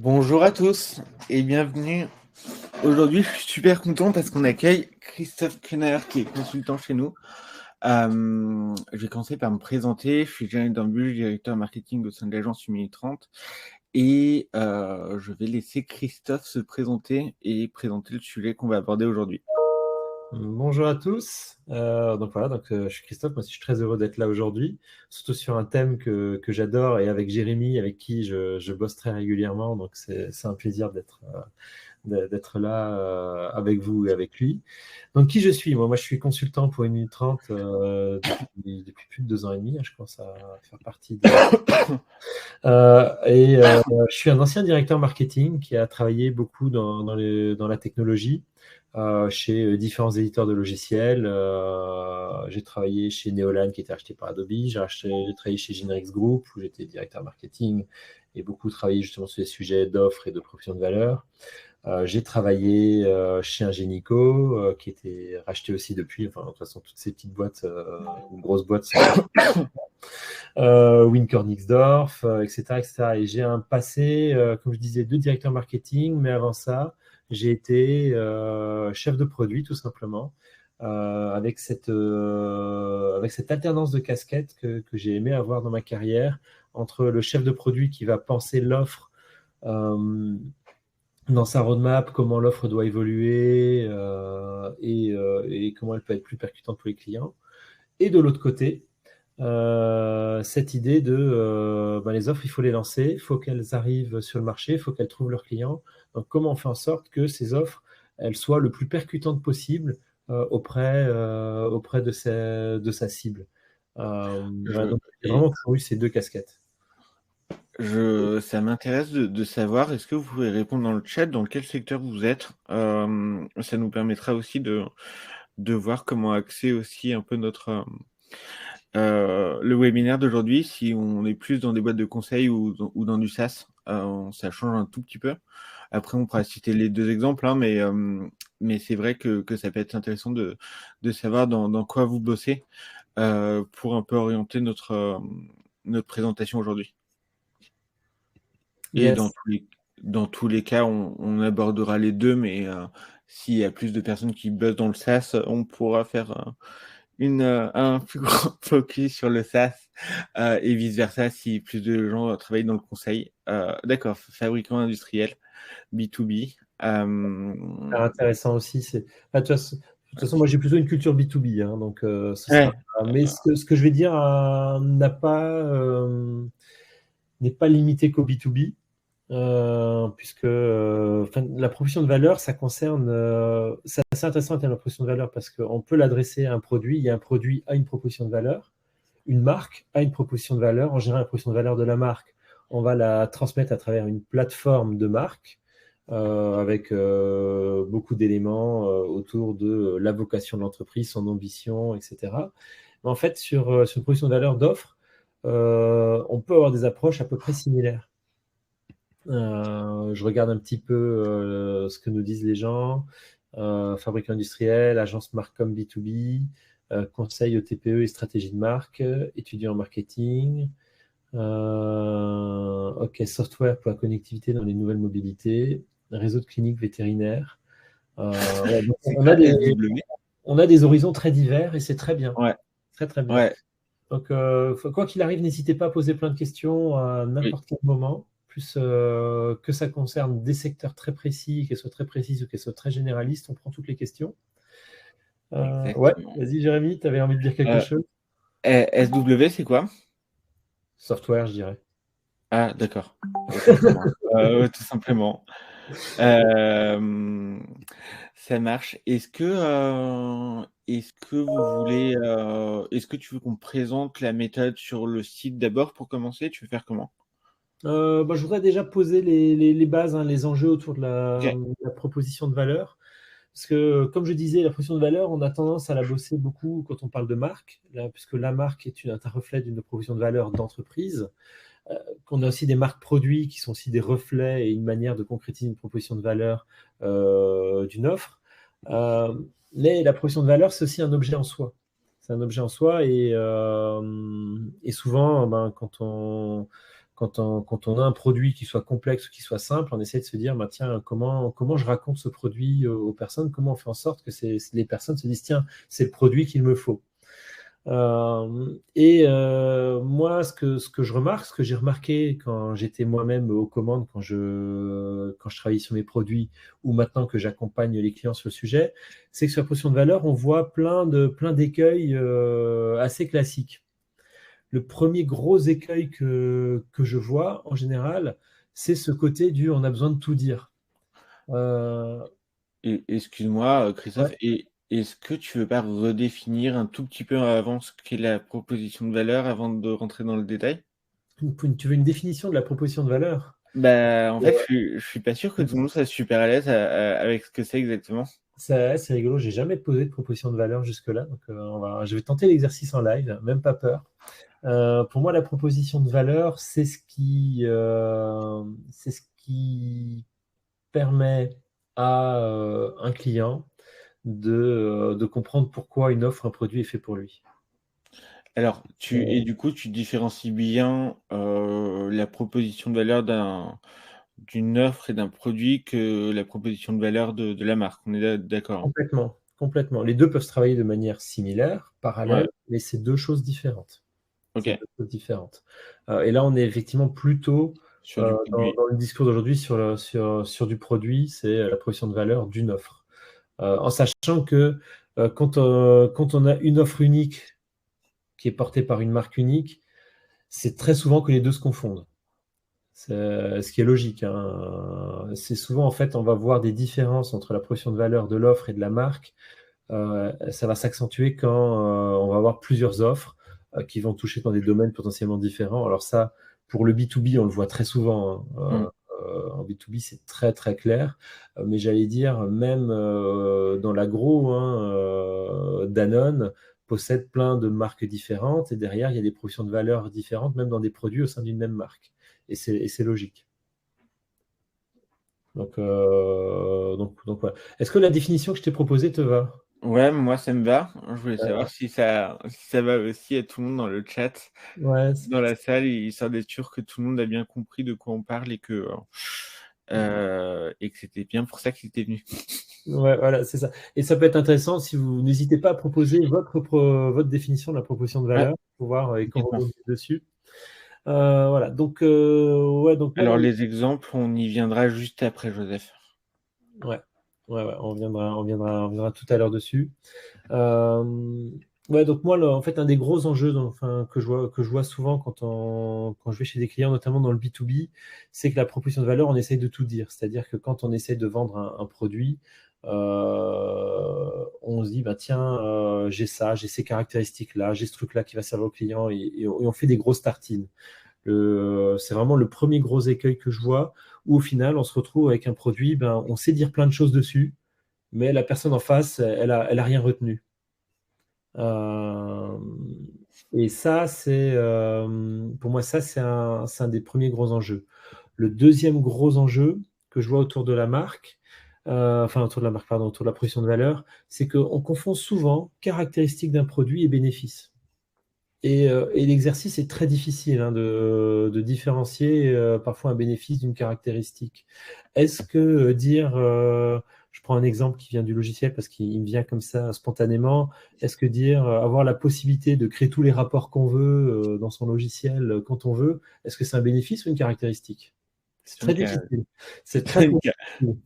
Bonjour à tous et bienvenue. Aujourd'hui, je suis super content parce qu'on accueille Christophe Krenner qui est consultant chez nous. Je vais commencer par me présenter. Je suis Jérémy Dambus, directeur marketing au sein de l'agence Humility 30 et je vais laisser Christophe se présenter et présenter le sujet qu'on va aborder aujourd'hui. Bonjour à tous. Je suis Christophe. Moi aussi, je suis très heureux d'être là aujourd'hui, surtout sur un thème que j'adore et avec Jérémy, avec qui je bosse très régulièrement. Donc, c'est un plaisir d'être là avec vous et avec lui. Donc, qui je suis? Moi, je suis consultant pour 1 minute 30 depuis plus de 2 ans et demi. Je commence à faire partie de. Je suis un ancien directeur marketing qui a travaillé beaucoup dans la technologie chez différents éditeurs de logiciels. J'ai travaillé chez Neolan qui était acheté par Adobe. J'ai travaillé chez Genrix Group où j'étais directeur marketing et beaucoup travaillé justement sur les sujets d'offres et de proposition de valeur. J'ai travaillé chez Ingenico, qui était racheté aussi depuis. Enfin, de toute façon, toutes ces petites boîtes, ou grosses boîtes, sont Winkor Nixdorf, etc., etc. Et j'ai un passé, comme je disais, de directeur marketing, mais avant ça, j'ai été chef de produit, tout simplement, avec cette alternance de casquettes que j'ai aimé avoir dans ma carrière, entre le chef de produit qui va penser l'offre dans sa roadmap, comment l'offre doit évoluer et comment elle peut être plus percutante pour les clients. Et de l'autre côté, cette idée de les offres, il faut les lancer, il faut qu'elles arrivent sur le marché, il faut qu'elles trouvent leurs clients. Donc, comment on fait en sorte que ces offres, elles soient le plus percutantes possible auprès de sa cible. Donc, j'ai Et vraiment toujours eu ces deux casquettes. ça m'intéresse de savoir, est-ce que vous pouvez répondre dans le chat dans quel secteur vous êtes? Ça nous permettra aussi de voir comment axer aussi un peu le webinaire d'aujourd'hui, si on est plus dans des boîtes de conseil ou dans du SaaS, ça change un tout petit peu. Après, on pourra citer les deux exemples, hein, mais c'est vrai que ça peut être intéressant de savoir dans quoi vous bossez pour un peu orienter notre présentation aujourd'hui. Et Yes. dans tous les cas, on abordera les deux, mais s'il y a plus de personnes qui bossent dans le SaaS, on pourra faire un plus grand focus sur le SaaS et vice-versa si plus de gens travaillent dans le conseil. D'accord, fabricant industriel, B2B. Super intéressant aussi. De toute façon, moi, j'ai plutôt une culture B2B, hein, donc ce sera. Ouais, Mais ce que je vais dire n'est pas limité qu'au B2B, puisque la proposition de valeur, ça concerne. C'est assez intéressant en termes de proposition de valeur parce qu'on peut l'adresser à un produit. Il y a un produit à une proposition de valeur, une marque a une proposition de valeur. En général, la proposition de valeur de la marque, on va la transmettre à travers une plateforme de marque avec beaucoup d'éléments autour de la vocation de l'entreprise, son ambition, etc. Mais en fait, sur une proposition de valeur d'offre, on peut avoir des approches à peu près similaires. Je regarde un petit peu ce que nous disent les gens. Fabricant industriel, agence Marcom B2B, conseil au TPE et stratégie de marque, étudiant en marketing, OK, software pour la connectivité dans les nouvelles mobilités, réseau de cliniques vétérinaires. Ouais, donc c'est quoi SW? on a des horizons très divers et c'est très bien. Ouais, Très, très bien. ouais, Donc, quoi qu'il arrive, n'hésitez pas à poser plein de questions à oui, n'importe quel moment, plus que ça concerne des secteurs très précis, qu'elles soient très précises ou qu'elles soient très généralistes, on prend toutes les questions. Ouais, exactement. vas-y Jérémy, tu avais envie de dire quelque Euh, chose? SW, c'est quoi? Software, je dirais. Ah, d'accord. Autant pour moi. Ouais, tout simplement. Euh, Ça marche. Est-ce que vous voulez, est-ce que tu veux qu'on présente la méthode sur le site d'abord pour commencer? Tu veux faire comment? Je voudrais déjà poser les bases, hein, les enjeux autour de Ok. la proposition de valeur. Parce que, comme je disais, la proposition de valeur, on a tendance à la bosser beaucoup quand on parle de marque, là, puisque la marque est un reflet d'une proposition de valeur d'entreprise. Qu'on a aussi des marques produits qui sont aussi des reflets et une manière de concrétiser une proposition de valeur d'une offre. Euh, mais la proposition de valeur, c'est aussi un objet en soi. C'est un objet en soi et souvent, quand on a un produit qui soit complexe ou qui soit simple, on essaie de se dire, bah, tiens, comment je raconte ce produit aux personnes, comment on fait en sorte que les personnes se disent, tiens, c'est le produit qu'il me faut. Moi, ce que je remarque, ce que j'ai remarqué quand j'étais moi-même aux commandes, quand je travaillais sur mes produits, ou maintenant que j'accompagne les clients sur le sujet, c'est que sur la proposition de valeur, on voit plein d'écueils assez classiques. Le premier gros écueil que je vois en général, c'est ce côté du on a besoin de tout dire. Excuse-moi, Christophe, Ouais. et est-ce que tu veux pas redéfinir un tout petit peu avant ce qu'est la proposition de valeur avant de rentrer dans le détail? Tu veux une définition de la proposition de valeur? Bah, en fait, je suis pas sûr que tout le monde soit super à l'aise avec ce que c'est exactement. C'est rigolo, j'ai jamais posé de proposition de valeur jusque-là, donc je vais tenter l'exercice en live, même pas peur. Pour moi, la proposition de valeur, c'est c'est ce qui permet à un client de comprendre pourquoi une offre, un produit est fait pour lui. Alors, et du coup, tu différencies bien la proposition de valeur d'une offre et d'un produit que la proposition de valeur de la marque. On est d'accord, hein? Complètement, complètement. Les deux peuvent se travailler de manière similaire, Ouais, parallèle, mais c'est deux choses différentes. ok, C'est deux choses différentes. Et là, on est effectivement plutôt sur du produit. dans le discours d'aujourd'hui sur du produit, c'est la proposition de valeur d'une offre. En sachant que quand on a une offre unique qui est portée par une marque unique, c'est très souvent que les deux se confondent. Ce qui est logique, hein. C'est souvent, en fait, on va voir des différences entre la proposition de valeur de l'offre et de la marque. Ça va s'accentuer quand on va avoir plusieurs offres qui vont toucher dans des domaines potentiellement différents. Alors ça, pour le B2B, on le voit très souvent, hein. Hmm. En B2B, c'est très très clair. Mais j'allais dire, même dans l'agro, hein, Danone possède plein de marques différentes et derrière, il y a des propositions de valeur différentes, même dans des produits au sein d'une même marque. Et c'est logique. Donc voilà. Est-ce que la définition que je t'ai proposée te va? Ouais, moi ça me va. Je voulais savoir Euh, si ça va aussi à tout le monde dans le chat, ouais, dans la salle, histoire d'être sûr que tout le monde a bien compris de quoi on parle et que c'était bien pour ça qu'il était venu. ouais, voilà, c'est ça. Et ça peut être intéressant si vous n'hésitez pas à proposer votre définition de la proposition de Ouais, valeur pour voir et qu'on complètement. rebondit dessus. Voilà. Ouais, donc moi, Alors les exemples, on y viendra juste après, Joseph. ouais, ouais, on viendra tout à l'heure dessus. Euh, ouais, donc moi, en fait, un des gros enjeux, enfin, que je vois souvent quand je vais chez des clients, notamment dans le B2B, c'est que la proposition de valeur, on essaye de tout dire. C'est-à-dire que quand on essaye de vendre un produit, on se dit, bah, tiens, j'ai ça, j'ai ces caractéristiques-là, j'ai ce truc-là qui va servir au client, et on fait des grosses tartines. C'est vraiment le premier gros écueil que je vois, où au final, on se retrouve avec un produit, ben, on sait dire plein de choses dessus, mais la personne en face, elle a rien retenu. Euh, et ça, pour moi, ça, c'est un des premiers gros enjeux. Le deuxième gros enjeu que je vois autour de la marque, enfin autour de la marque, pardon, autour de la proposition de valeur, c'est qu'on confond souvent caractéristiques d'un produit et bénéfices. Et l'exercice est très difficile, hein, de différencier parfois un bénéfice d'une caractéristique. Est-ce que dire, je prends un exemple qui vient du logiciel parce qu'il me vient comme ça spontanément, est-ce que dire avoir la possibilité de créer tous les rapports qu'on veut dans son logiciel quand on veut, est-ce que c'est un bénéfice ou une caractéristique? C'est très Donc, difficile. C'est très difficile.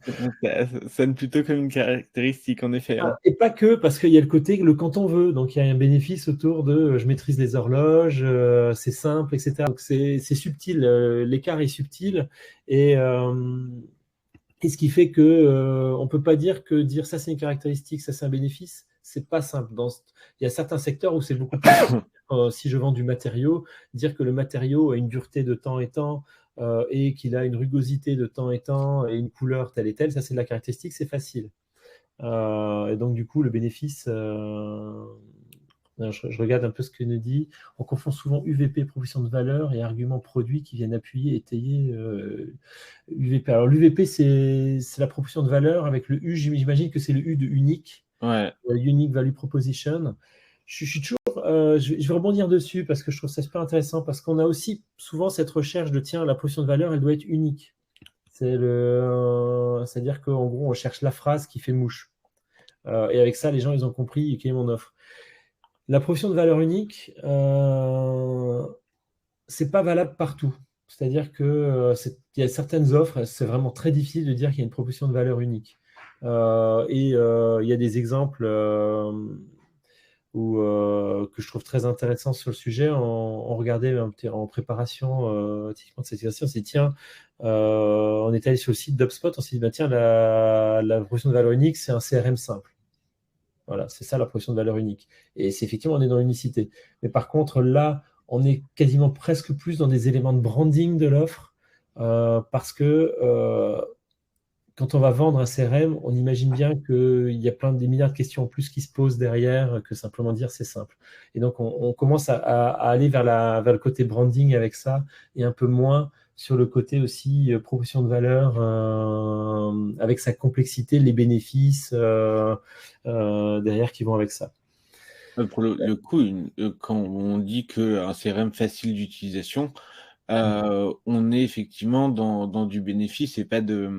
ça sonne plutôt comme une caractéristique, en effet, hein. Et pas que, parce qu'il y a le côté le quand on veut. Donc, il y a un bénéfice autour de je maîtrise les horloges, c'est simple, etc. Donc, c'est subtil. L'écart est subtil. Et, euh, et ce qui fait que on peut pas dire que dire ça, c'est une caractéristique, ça, c'est un bénéfice. C'est pas simple. Il y a certains secteurs où c'est beaucoup plus simple. Si je vends du matériau, dire que le matériau a une dureté de temps et temps et qu'il a une rugosité de temps et temps et une couleur telle et telle, ça, c'est de la caractéristique, c'est facile. Et donc, du coup, le bénéfice, je regarde un peu ce que nous dit. On confond souvent UVP, proposition de valeur, et arguments produits qui viennent appuyer, étayer UVP. Alors, l'UVP, c'est la proposition de valeur avec le U. J'imagine que c'est le U de unique, Ouais. Unique Value Proposition. je suis toujours, je vais rebondir dessus parce que je trouve ça super intéressant parce qu'on a aussi souvent cette recherche de tiens, la proposition de valeur, elle doit être unique. C'est-à-dire qu'en gros, on cherche la phrase qui fait mouche. Et avec ça, les gens, ils ont compris quelle est mon offre. La proposition de valeur unique, c'est pas valable partout. C'est-à-dire que il y a certaines offres, c'est vraiment très difficile de dire qu'il y a une proposition de valeur unique. Il y a des exemples que je trouve très intéressants sur le sujet. On regardait en préparation typiquement de cette situation, c'est tiens, on est allé sur le site d'UpSpot, on s'est dit, bah, tiens, la proposition de valeur unique, c'est un CRM simple. Voilà, c'est ça la proposition de valeur unique. Et c'est effectivement, on est dans l'unicité. Mais par contre, là, on est quasiment presque plus dans des éléments de branding de l'offre parce que quand on va vendre un CRM, on imagine bien qu'il y a des milliards de questions en plus qui se posent derrière que simplement dire c'est simple. Et donc, on commence à aller vers le côté branding avec ça et un peu moins sur le côté aussi proposition de valeur avec sa complexité, les bénéfices derrière qui vont avec ça. Pour le coup, quand on dit qu'un CRM facile d'utilisation, on est effectivement dans du bénéfice et pas dans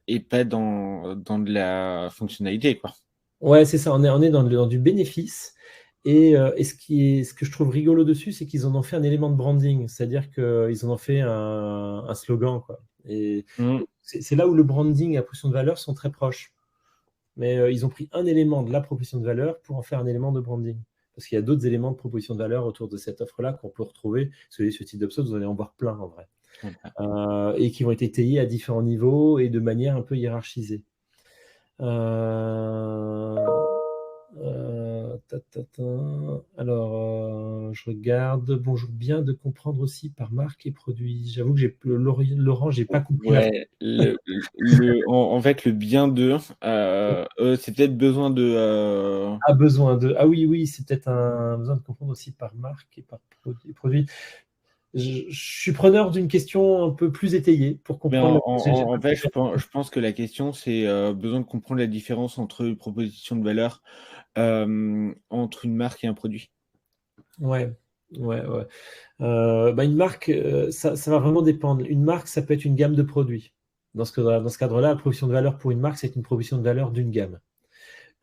de la fonctionnalité, quoi. Ouais, c'est ça, on est dans du bénéfice. Et ce que je trouve rigolo dessus, c'est qu'ils en ont fait un élément de branding, c'est-à-dire qu'ils en ont fait un slogan, quoi. Et c'est là où le branding et la proposition de valeur sont très proches. Mais ils ont pris un élément de la proposition de valeur pour en faire un élément de branding. Parce qu'il y a d'autres éléments de proposition de valeur autour de cette offre-là qu'on peut retrouver. Sur ce type d'obsolète, vous allez en voir plein en vrai. Et qui vont être étayés à différents niveaux et de manière un peu hiérarchisée. Alors, je regarde. Bonjour, bien de comprendre aussi par marque et produit. J'avoue que Laurent, j'ai pas compris. Ouais, en fait, le bien de, c'est peut-être besoin de. Besoin de. Ah oui, oui, c'est peut-être un besoin de comprendre aussi par marque et par produit. Je suis preneur d'une question un peu plus étayée pour Mais comprendre. en fait, je pense que la question, c'est besoin de comprendre la différence entre une proposition de valeur entre une marque et un produit. Ouais, ouais, ouais. Une marque, ça va vraiment dépendre. Une marque, ça peut être une gamme de produits. Dans ce cadre-là, la proposition de valeur pour une marque, c'est une proposition de valeur d'une gamme.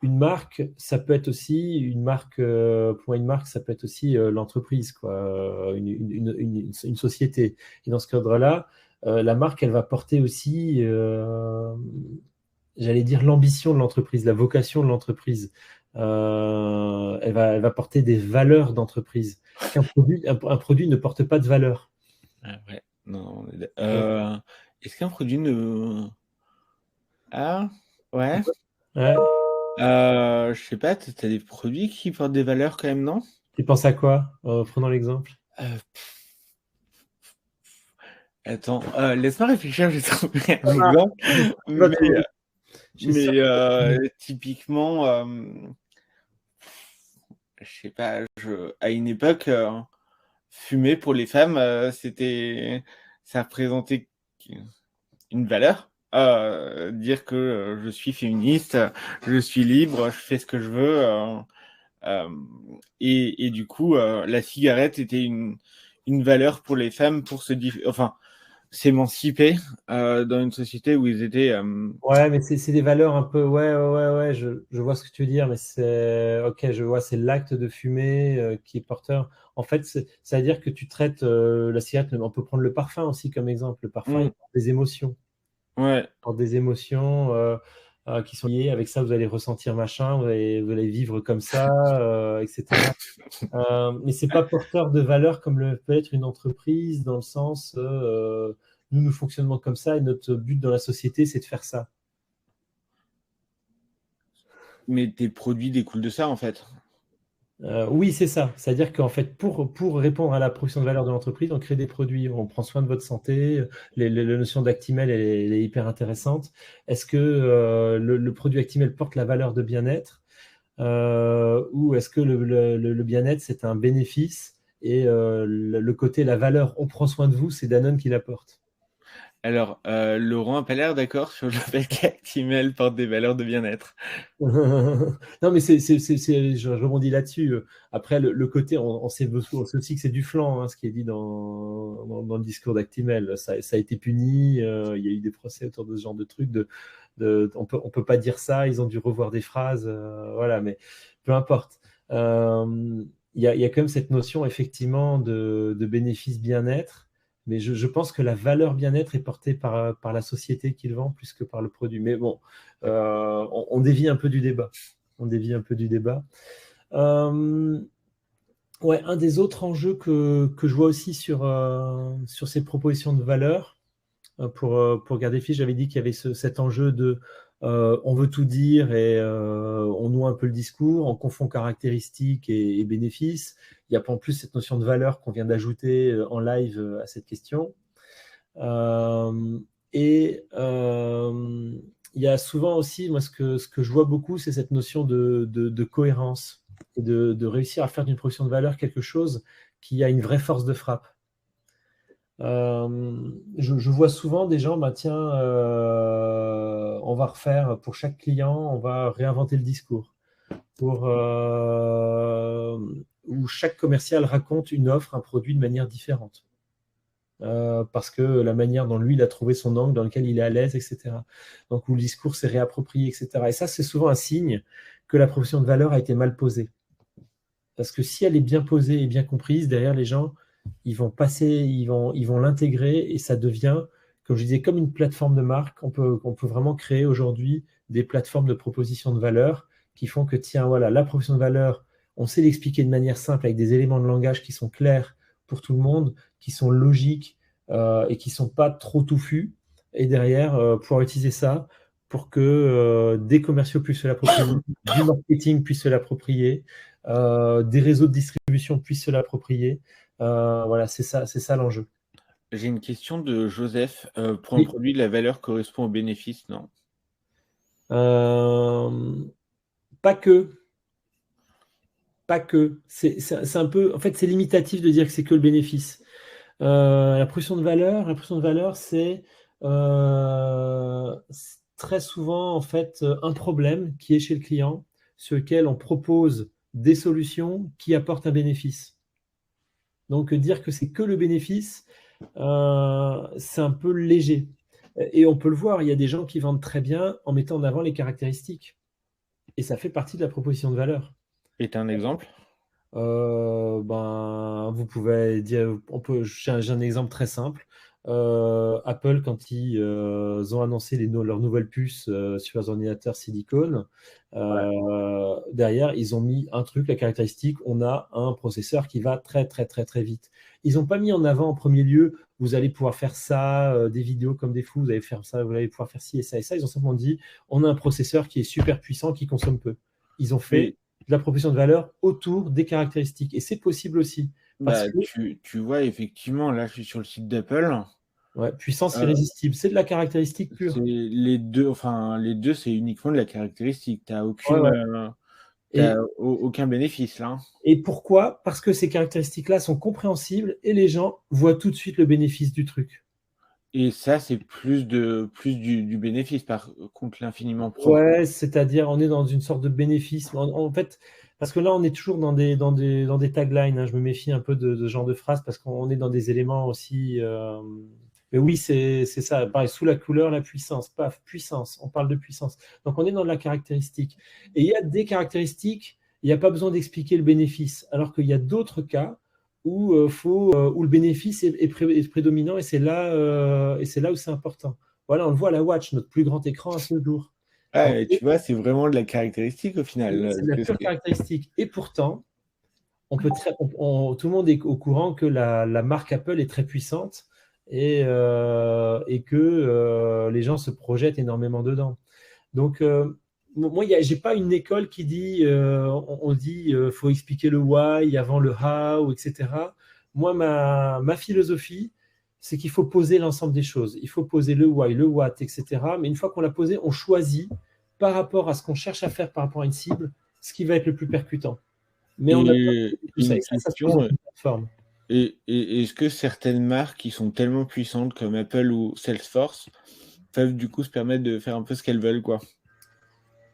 Une marque, ça peut être aussi pour une marque, ça peut être aussi l'entreprise, quoi, une société. Et dans ce cadre-là, la marque, elle va porter aussi, j'allais dire, l'ambition de l'entreprise, la vocation de l'entreprise. Elle va porter des valeurs d'entreprise. Un produit ne porte pas de valeur. Ah ouais, non. Est-ce qu'un produit ne. Ah, ouais. Ouais. Je sais pas, t'as des produits qui portent des valeurs quand même, non? Tu penses à quoi? Prenons l'exemple. Attends, laisse-moi réfléchir, je vais trouver un exemple. Typiquement, je sais pas, à une époque, fumer pour les femmes, ça représentait une valeur. Dire que je suis féministe, je suis libre, je fais ce que je veux. Et du coup, la cigarette était une valeur pour les femmes pour s'émanciper dans une société où ils étaient. Ouais, mais c'est des valeurs un peu. Ouais, je vois ce que tu veux dire, mais ok, je vois, c'est l'acte de fumer qui est porteur. En fait, ça veut dire que tu traites la cigarette, on peut prendre le parfum aussi comme exemple. Le parfum, il porte des émotions. Ouais. Il porte des émotions qui sont liées. Avec ça, vous allez ressentir machin, vous allez vivre comme ça, etc. Mais c'est pas porteur de valeur comme peut être une entreprise, dans le sens nous fonctionnons comme ça et notre but dans la société, c'est de faire ça. Mais tes produits découlent de ça, en fait. Oui, c'est ça. C'est-à-dire qu'en fait, pour répondre à la proposition de valeur de l'entreprise, on crée des produits, on prend soin de votre santé. La notion d'Actimel, elle est hyper intéressante. Est-ce que le produit Actimel porte la valeur de bien-être ou est-ce que le bien-être, c'est un bénéfice et le côté, la valeur, on prend soin de vous, c'est Danone qui l'apporte. Alors, Laurent n'a pas l'air d'accord sur le fait qu'Actimel porte des valeurs de bien-être. Non, mais je rebondis là-dessus. Après, le côté, on sait aussi que c'est du flan, hein, ce qui est dit dans le discours d'Actimel. Ça a été puni, il y a eu des procès autour de ce genre de trucs. On peut pas dire ça, ils ont dû revoir des phrases, voilà, mais peu importe. Il y a quand même cette notion, effectivement, de bénéfice bien-être. Mais je pense que la valeur bien-être est portée par la société qui le vend plus que par le produit. Mais bon, on dévie un peu du débat. On dévie un peu du débat. Ouais, un des autres enjeux que je vois aussi sur ces propositions de valeur, pour garder fiche, j'avais dit qu'il y avait cet enjeu de on veut tout dire et on noie un peu le discours, on confond caractéristiques et bénéfices. Il y a en plus cette notion de valeur qu'on vient d'ajouter en live à cette question. Et il y a souvent aussi, moi, ce que je vois beaucoup, c'est cette notion de cohérence et de réussir à faire d'une proposition de valeur quelque chose qui a une vraie force de frappe. Je vois souvent des gens, bah, tiens, on va refaire pour chaque client, on va réinventer le discours. Où chaque commercial raconte une offre, un produit de manière différente. Parce que la manière dont lui, il a trouvé son angle, dans lequel il est à l'aise, etc. Donc, où le discours s'est réapproprié, etc. Et ça, c'est souvent un signe que la proposition de valeur a été mal posée. Parce que si elle est bien posée et bien comprise, derrière les gens, ils vont l'intégrer et ça devient, comme je disais, comme une plateforme de marque. On peut vraiment créer aujourd'hui des plateformes de proposition de valeur qui font que, tiens, voilà, la proposition de valeur, on sait l'expliquer de manière simple avec des éléments de langage qui sont clairs pour tout le monde, qui sont logiques et qui ne sont pas trop touffus. Et derrière, pouvoir utiliser ça pour que des commerciaux puissent se l'approprier, du marketing puisse se l'approprier, des réseaux de distribution puissent se l'approprier. Voilà, c'est ça l'enjeu. J'ai une question de Joseph. Pour un Oui. produit, la valeur correspond au bénéfice, non? Pas que. Pas que. C'est un peu, en fait, c'est limitatif de dire que c'est que le bénéfice. La proposition de valeur, c'est très souvent en fait un problème qui est chez le client, sur lequel on propose des solutions qui apportent un bénéfice. Donc dire que c'est que le bénéfice, c'est un peu léger. Et on peut le voir, il y a des gens qui vendent très bien en mettant en avant les caractéristiques. Et ça fait partie de la proposition de valeur. Est un exemple? Vous pouvez dire, j'ai un exemple très simple. Apple, quand ils ont annoncé leurs nouvelles puces sur leurs ordinateurs silicone, derrière, ils ont mis un truc, la caractéristique, on a un processeur qui va très, très, très, très vite. Ils n'ont pas mis en avant en premier lieu, vous allez pouvoir faire ça, des vidéos comme des fous, vous allez faire ça, vous allez pouvoir faire ci et ça et ça. Ils ont simplement dit, on a un processeur qui est super puissant, qui consomme peu. Ils ont fait de la proposition de valeur autour des caractéristiques. Et c'est possible aussi. Parce que tu vois, effectivement, là, je suis sur le site d'Apple. puissance irrésistible, c'est de la caractéristique pure. Les deux, c'est uniquement de la caractéristique. Tu n'as aucun bénéfice là. Et pourquoi? Parce que ces caractéristiques-là sont compréhensibles et les gens voient tout de suite le bénéfice du truc. Et ça, c'est plus du bénéfice, par contre, l'infiniment propre. Ouais, c'est-à-dire on est dans une sorte de bénéfice. En fait, parce que là, on est toujours dans des taglines, hein. Je me méfie un peu de ce genre de phrases parce qu'on est dans des éléments aussi. Mais oui, c'est ça. Pareil, sous la couleur, la puissance. Paf, puissance. On parle de puissance. Donc, on est dans de la caractéristique. Et il y a des caractéristiques, il n'y a pas besoin d'expliquer le bénéfice. Alors qu'il y a d'autres cas où, où le bénéfice est prédominant et c'est là où c'est important. Voilà, on le voit à la Watch, notre plus grand écran à ce jour. Et tu vois, c'est vraiment de la caractéristique au final. C'est de la pure caractéristique. Et pourtant, tout le monde est au courant que la marque Apple est très puissante et que les gens se projettent énormément dedans. Donc, moi, j'ai pas une école qui dit, on dit, faut expliquer le why avant le how, etc. Moi, ma philosophie, c'est qu'il faut poser l'ensemble des choses. Il faut poser le why, le what, etc. Mais une fois qu'on l'a posé, on choisit par rapport à ce qu'on cherche à faire par rapport à une cible, ce qui va être le plus percutant. Mais on a une question, Et est-ce que certaines marques qui sont tellement puissantes comme Apple ou Salesforce peuvent du coup se permettre de faire un peu ce qu'elles veulent, quoi?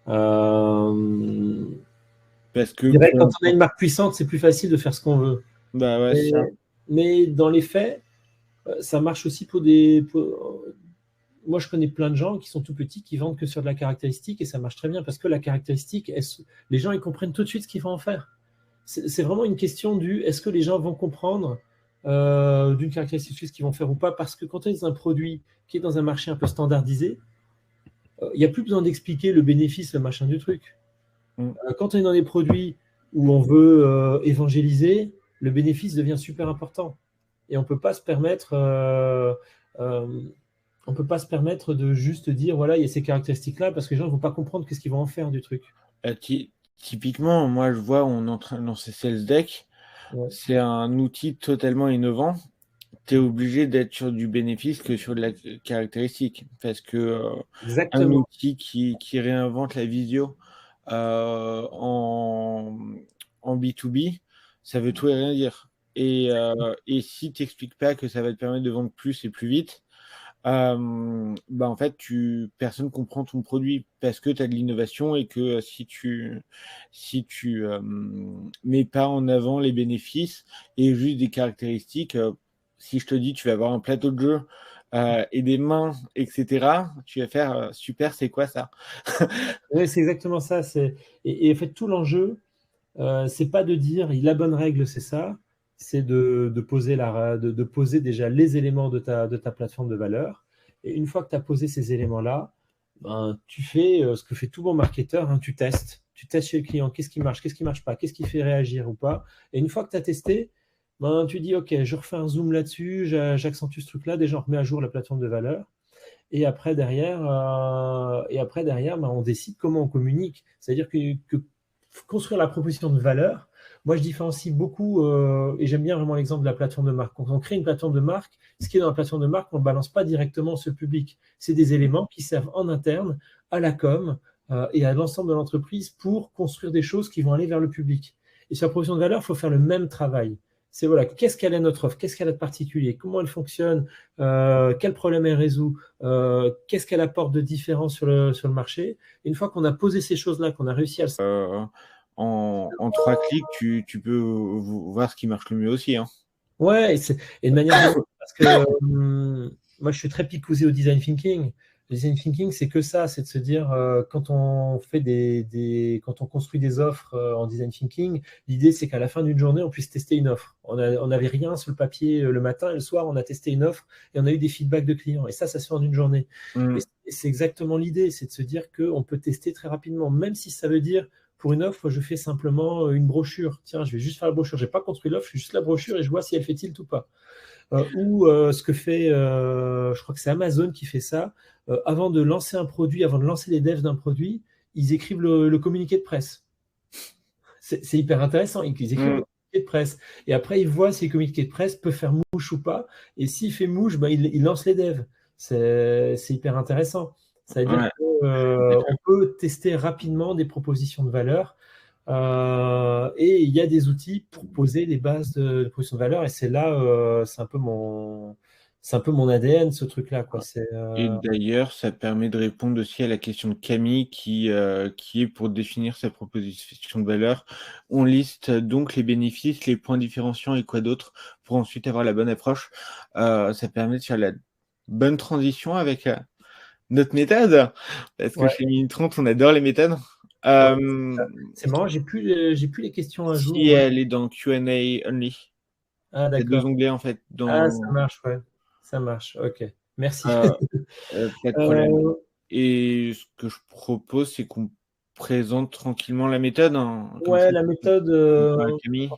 Euh, Parce je que dirais, quand on a une marque puissante, c'est plus facile de faire ce qu'on veut. bah ouais, c'est Mais, ça. mais dans les faits, ça marche aussi moi, je connais plein de gens qui sont tout petits, qui vendent que sur de la caractéristique, et ça marche très bien parce que la caractéristique, les gens, ils comprennent tout de suite ce qu'il faut en faire. C'est vraiment une question est-ce que les gens vont comprendre d'une caractéristique ce qu'ils vont faire ou pas, parce que quand on est dans un produit qui est dans un marché un peu standardisé, il n'y a plus besoin d'expliquer le bénéfice, le machin du truc. Mm. Quand on est dans des produits où on veut évangéliser, le bénéfice devient super important. Et on ne peut pas se permettre on peut pas se permettre de juste dire voilà, il y a ces caractéristiques-là, parce que les gens ne vont pas comprendre qu'est-ce qu'ils vont en faire du truc. Typiquement, moi je vois, on est en train de lancer Sales Deck. Ouais. C'est un outil totalement innovant. Tu es obligé d'être sur du bénéfice que sur de la caractéristique. Parce que un Exactement. outil qui réinvente la visio en B2B, ça veut tout et rien dire. Et si tu n'expliques pas que ça va te permettre de vendre plus et plus vite, bah en fait, personne comprend ton produit parce que tu as de l'innovation et que si tu mets pas en avant les bénéfices et juste des caractéristiques, si je te dis tu vas avoir un plateau de jeu et des mains, etc., tu vas faire super, c'est quoi ça? Oui, c'est exactement ça. Et en fait, tout l'enjeu, c'est pas de dire la bonne règle, c'est ça. C'est de poser déjà les éléments de ta plateforme de valeur. Et une fois que tu as posé ces éléments-là, ben, tu fais ce que fait tout bon marketeur, hein, tu testes. Tu testes chez le client, qu'est-ce qui marche pas, qu'est-ce qui fait réagir ou pas. Et une fois que tu as testé, ben, tu dis, OK, je refais un zoom là-dessus, j'accentue ce truc-là, déjà on remet à jour la plateforme de valeur. Et après derrière, ben, on décide comment on communique. C'est-à-dire que construire la proposition de valeur, moi je différencie beaucoup, et j'aime bien vraiment l'exemple de la plateforme de marque. Quand on crée une plateforme de marque, ce qui est dans la plateforme de marque, on ne le balance pas directement sur le public. C'est des éléments qui servent en interne à la com et à l'ensemble de l'entreprise pour construire des choses qui vont aller vers le public. Et sur la proposition de valeur, il faut faire le même travail. C'est voilà, qu'est-ce qu'elle est notre offre, qu'est-ce qu'elle a de particulier, comment elle fonctionne, quel problème elle résout, qu'est-ce qu'elle apporte de différent sur le marché. Et une fois qu'on a posé ces choses-là, qu'on a réussi à le Euh, en 3 clics, tu peux voir ce qui marche le mieux aussi, hein. Ouais, et de manière générale, parce que moi je suis très picousé au design thinking. Le design thinking, c'est que ça, c'est de se dire quand on fait quand on construit des offres en design thinking, l'idée c'est qu'à la fin d'une journée, on puisse tester une offre. On n'avait rien sur le papier le matin et le soir, on a testé une offre et on a eu des feedbacks de clients. Et ça se fait en une journée. Mm. Et c'est exactement l'idée, c'est de se dire qu'on peut tester très rapidement, même si ça veut dire pour une offre, je fais simplement une brochure. Tiens, je vais juste faire la brochure. Je n'ai pas construit l'offre, je fais juste la brochure et je vois si elle fait tilt ou pas. Ou ce que fait, je crois que c'est Amazon qui fait ça. Avant de lancer un produit, avant de lancer les devs d'un produit, ils écrivent le communiqué de presse. C'est hyper intéressant. Ils écrivent Mm. le communiqué de presse. Et après, ils voient si le communiqué de presse peut faire mouche ou pas. Et s'il fait mouche, ben, ils lancent les devs. C'est hyper intéressant. Ça veut dire Ouais. qu'on peut tester rapidement des propositions de valeur. Et il y a des outils pour poser les bases de proposition de valeur. Et c'est là, c'est un peu mon ADN, ce truc-là, quoi. Et d'ailleurs, ça permet de répondre aussi à la question de Camille qui est pour définir sa proposition de valeur. On liste donc les bénéfices, les points différenciants et quoi d'autre pour ensuite avoir la bonne approche. Ça permet de faire la bonne transition avec notre méthode. Parce que Ouais, chez Minute 30, on adore les méthodes. ouais, Euh, c'est marrant, j'ai plus les questions à jour. si Ouais. elle est dans Q&A only, Ah, il y a deux d'accord. onglets en fait. Ah, ça marche, ouais. Ça marche, ok. Merci. Euh, Pas de problème. Euh, Et ce que je propose, c'est qu'on présente tranquillement la méthode, hein, comme ça, ouais, la méthode. on parle à Camille.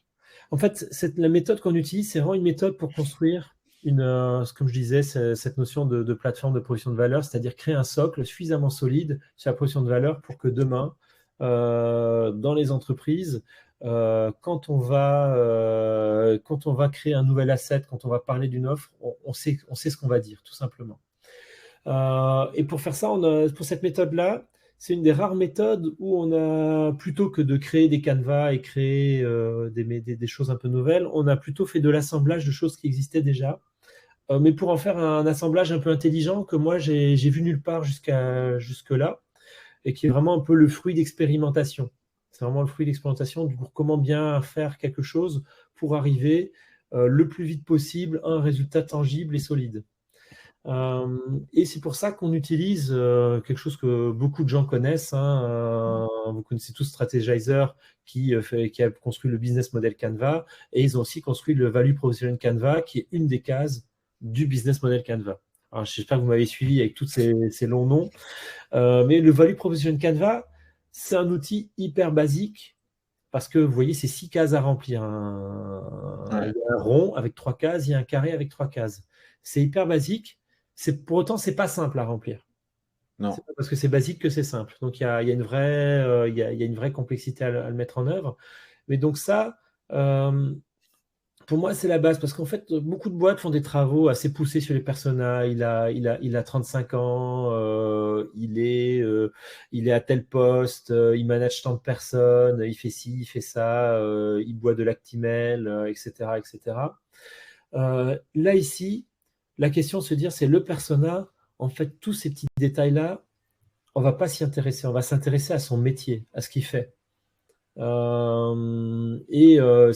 En fait, la méthode qu'on utilise, c'est vraiment une méthode pour construire comme je disais, cette notion de plateforme de proposition de valeur, c'est-à-dire créer un socle suffisamment solide sur la proposition de valeur pour que demain, dans les entreprises, quand on va créer un nouvel asset, quand on va parler d'une offre, on sait ce qu'on va dire, tout simplement. Et pour faire ça, pour cette méthode-là, c'est une des rares méthodes où on a, plutôt que de créer des canevas et créer des choses un peu nouvelles, on a plutôt fait de l'assemblage de choses qui existaient déjà, mais pour en faire un assemblage un peu intelligent que moi j'ai vu nulle part jusque-là, et qui est vraiment un peu le fruit d'expérimentation. C'est vraiment le fruit d'expérimentation du coup, comment bien faire quelque chose pour arriver le plus vite possible à un résultat tangible et solide. Et c'est pour ça qu'on utilise quelque chose que beaucoup de gens connaissent, hein. Vous connaissez tous Strategizer qui a construit le business model Canva, et ils ont aussi construit le Value Proposition Canva, qui est une des cases du business model Canva. Alors, j'espère que vous m'avez suivi avec tous ces longs noms. Mais le Value Proposition Canva, c'est un outil hyper basique parce que vous voyez, c'est 6 cases à remplir. Il Ouais. y a un rond avec 3 cases, il y a un carré avec 3 cases. C'est hyper basique. Pour autant, c'est pas simple à remplir. C'est Non. pas parce que c'est basique que c'est simple. Donc, il y a une vraie, il y a une vraie complexité à le mettre en œuvre. Mais donc ça, euh, pour moi, c'est la base parce qu'en fait, beaucoup de boîtes font des travaux assez poussés sur les personas. Il a 35 ans, il est à tel poste, il manage tant de personnes, il fait ci, il fait ça, il boit de l'Actimel, etc., etc. Là, ici, la question se dire, c'est le persona. En fait, tous ces petits détails-là, on va pas s'y intéresser. On va s'intéresser à son métier, à ce qu'il fait.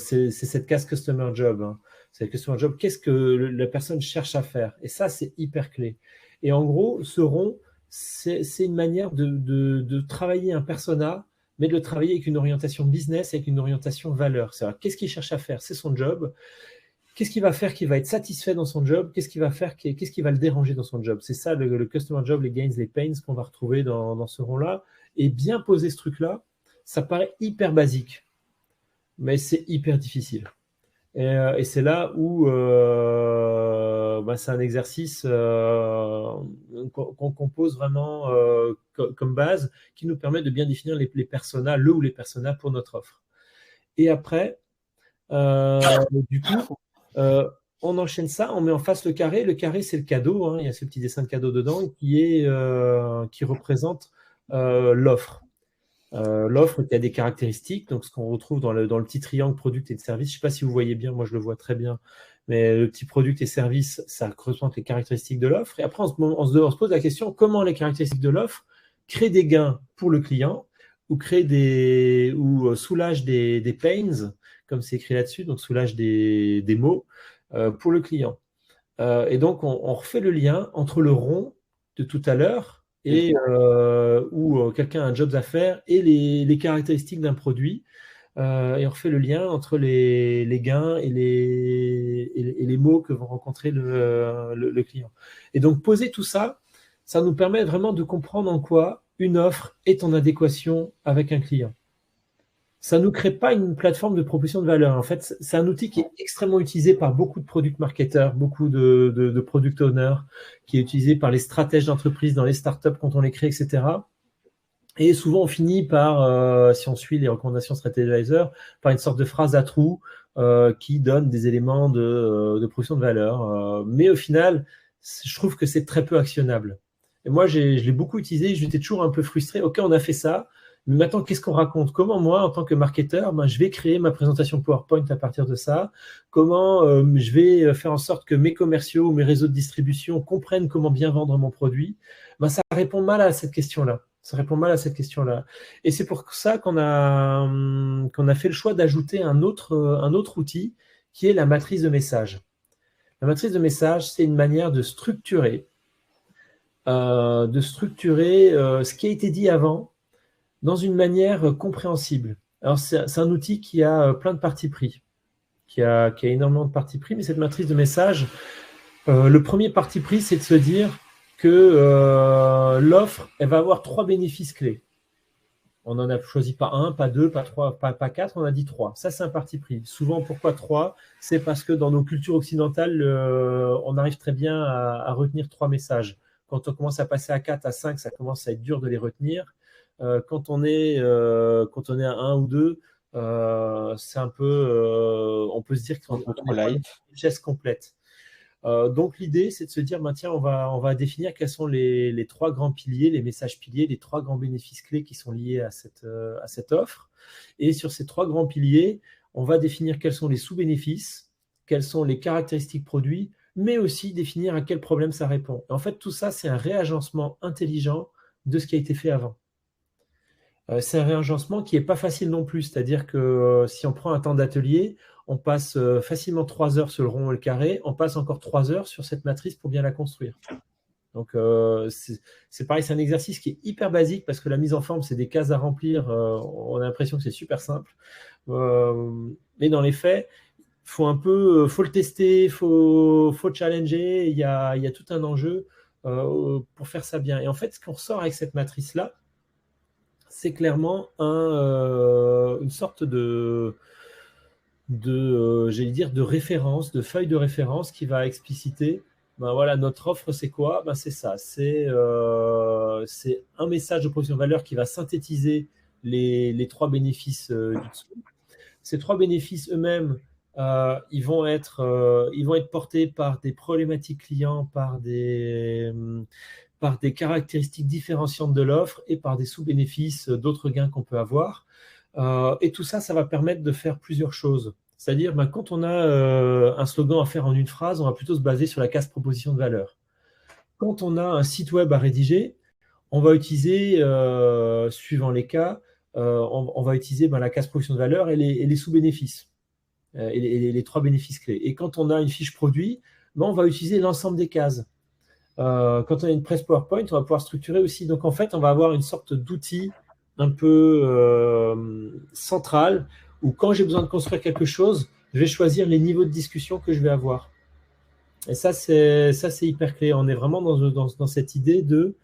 C'est cette case Customer Job, hein. C'est le Customer Job. Qu'est-ce que la personne cherche à faire? Et ça, c'est hyper clé. Et en gros, ce rond, c'est une manière de travailler un persona, mais de le travailler avec une orientation business, avec une orientation valeur. C'est-à-dire, qu'est-ce qu'il cherche à faire? C'est son job. Qu'est-ce qu'il va faire qui va être satisfait dans son job? Qu'est-ce qu'il va faire qu'est-ce qui va le déranger dans son job? C'est ça le Customer Job, les gains, les pains qu'on va retrouver dans ce rond-là. Et bien poser ce truc-là, ça paraît hyper basique, mais c'est hyper difficile. Et c'est là où c'est un exercice qu'on compose vraiment comme base, qui nous permet de bien définir les personas, le ou les personas pour notre offre. Et après, du coup, euh, on enchaîne ça, on met en face le carré. Le carré, c'est le cadeau, hein. Il y a ce petit dessin de cadeau dedans qui représente l'offre. L'offre qui a des caractéristiques, donc ce qu'on retrouve dans le petit triangle product et de service. Je ne sais pas si vous voyez bien, moi je le vois très bien, mais le petit product et service, ça représente les caractéristiques de l'offre. Et après, on se pose la question, comment les caractéristiques de l'offre créent des gains pour le client ou soulagent des pains, comme c'est écrit là-dessus, donc soulagent des maux pour le client. Et donc, on refait le lien entre le rond de tout à l'heure et où quelqu'un a un job à faire et les caractéristiques d'un produit. Et on refait le lien entre les gains et les mots que vont rencontrer le client. Et donc, poser tout ça, ça nous permet vraiment de comprendre en quoi une offre est en adéquation avec un client. Ça ne nous crée pas une plateforme de proposition de valeur. En fait, c'est un outil qui est extrêmement utilisé par beaucoup de product marketers, beaucoup de product owners, qui est utilisé par les stratèges d'entreprise dans les startups quand on les crée, etc. Et souvent, on finit par, si on suit les recommandations Strategizer, par une sorte de phrase à trous qui donne des éléments de proposition de valeur. Mais au final, je trouve que c'est très peu actionnable. Et moi, je l'ai beaucoup utilisé, j'étais toujours un peu frustré. OK, on a fait ça, mais maintenant, qu'est-ce qu'on raconte? Comment moi, en tant que marketeur, je vais créer ma présentation PowerPoint à partir de ça? Comment je vais faire en sorte que mes commerciaux ou mes réseaux de distribution comprennent comment bien vendre mon produit? Ça répond mal à cette question-là. Ça répond mal à cette question-là. Et c'est pour ça qu'on a fait le choix d'ajouter un autre outil qui est la matrice de message. La matrice de message, c'est une manière de structurer ce qui a été dit avant dans une manière compréhensible. Alors, c'est un outil qui a plein de parties pris, qui a énormément de parties pris, mais cette matrice de message, le premier parti pris, c'est de se dire que l'offre, elle va avoir 3 bénéfices clés. On n'en a choisi pas un, pas deux, pas trois, pas quatre, on a dit 3. Ça, c'est un parti pris. Souvent, pourquoi 3? C'est parce que dans nos cultures occidentales, on arrive très bien à retenir 3 messages. Quand on commence à passer à 4, à 5, ça commence à être dur de les retenir. Quand on est à 1 ou 2, c'est un peu, on peut se dire qu'on a trop une light. richesse complète. Donc, l'idée, c'est de se dire, tiens, on va définir quels sont les 3 grands piliers, les messages piliers, les 3 grands bénéfices clés qui sont liés à cette offre. Et sur ces 3 grands piliers, on va définir quels sont les sous-bénéfices, quelles sont les caractéristiques produits, mais aussi définir à quel problème ça répond. Et en fait, tout ça, c'est un réagencement intelligent de ce qui a été fait avant. C'est un réagencement qui n'est pas facile non plus, c'est-à-dire que si on prend un temps d'atelier, on passe facilement 3 heures sur le rond et le carré, on passe encore 3 heures sur cette matrice pour bien la construire. Donc, c'est pareil, c'est un exercice qui est hyper basique parce que la mise en forme, c'est des cases à remplir. On a l'impression que c'est super simple. Mais dans les faits, faut le tester, faut challenger. Il y a tout un enjeu pour faire ça bien. Et en fait, ce qu'on ressort avec cette matrice-là, c'est clairement une sorte j'allais dire, de référence, de feuille de référence qui va expliciter, voilà, notre offre, c'est quoi? C'est ça, c'est un message de proposition de valeur qui va synthétiser les 3 bénéfices du dessous. Ces 3 bénéfices eux-mêmes, ils vont être portés par des problématiques clients, par des caractéristiques différenciantes de l'offre et par des sous-bénéfices, d'autres gains qu'on peut avoir. Et tout ça, ça va permettre de faire plusieurs choses. C'est-à-dire, quand on a un slogan à faire en une phrase, on va plutôt se baser sur la case proposition de valeur. Quand on a un site web à rédiger, on va utiliser, suivant les cas, on va utiliser la case proposition de valeur et les sous-bénéfices, et les 3 bénéfices clés. Et quand on a une fiche produit, on va utiliser l'ensemble des cases. Quand on a une presse PowerPoint, on va pouvoir structurer aussi. Donc, en fait, on va avoir une sorte d'outil un peu central où, quand j'ai besoin de construire quelque chose, je vais choisir les niveaux de discussion que je vais avoir. Et ça, c'est hyper clé. On est vraiment dans cette idée de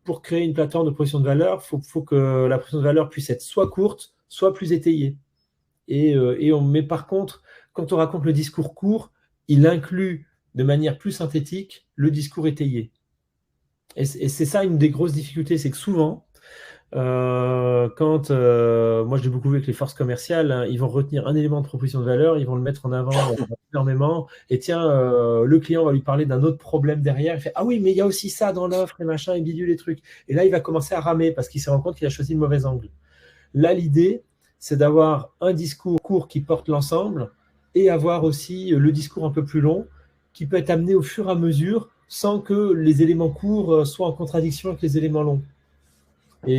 pour créer une plateforme de proposition de valeur, il faut que la proposition de valeur puisse être soit courte, soit plus étayée. Mais par contre, quand on raconte le discours court, il inclut de manière plus synthétique le discours étayé. Et c'est ça une des grosses difficultés, c'est que souvent, moi je l'ai beaucoup vu avec les forces commerciales, hein, ils vont retenir un élément de proposition de valeur, ils vont le mettre en avant énormément, et tiens, le client va lui parler d'un autre problème derrière, il fait « Ah oui, mais il y a aussi ça dans l'offre, et machin, et bidule les trucs ». Et là, il va commencer à ramer parce qu'il se rend compte qu'il a choisi le mauvais angle. Là, l'idée, c'est d'avoir un discours court qui porte l'ensemble et avoir aussi le discours un peu plus long qui peut être amené au fur et à mesure sans que les éléments courts soient en contradiction avec les éléments longs. Je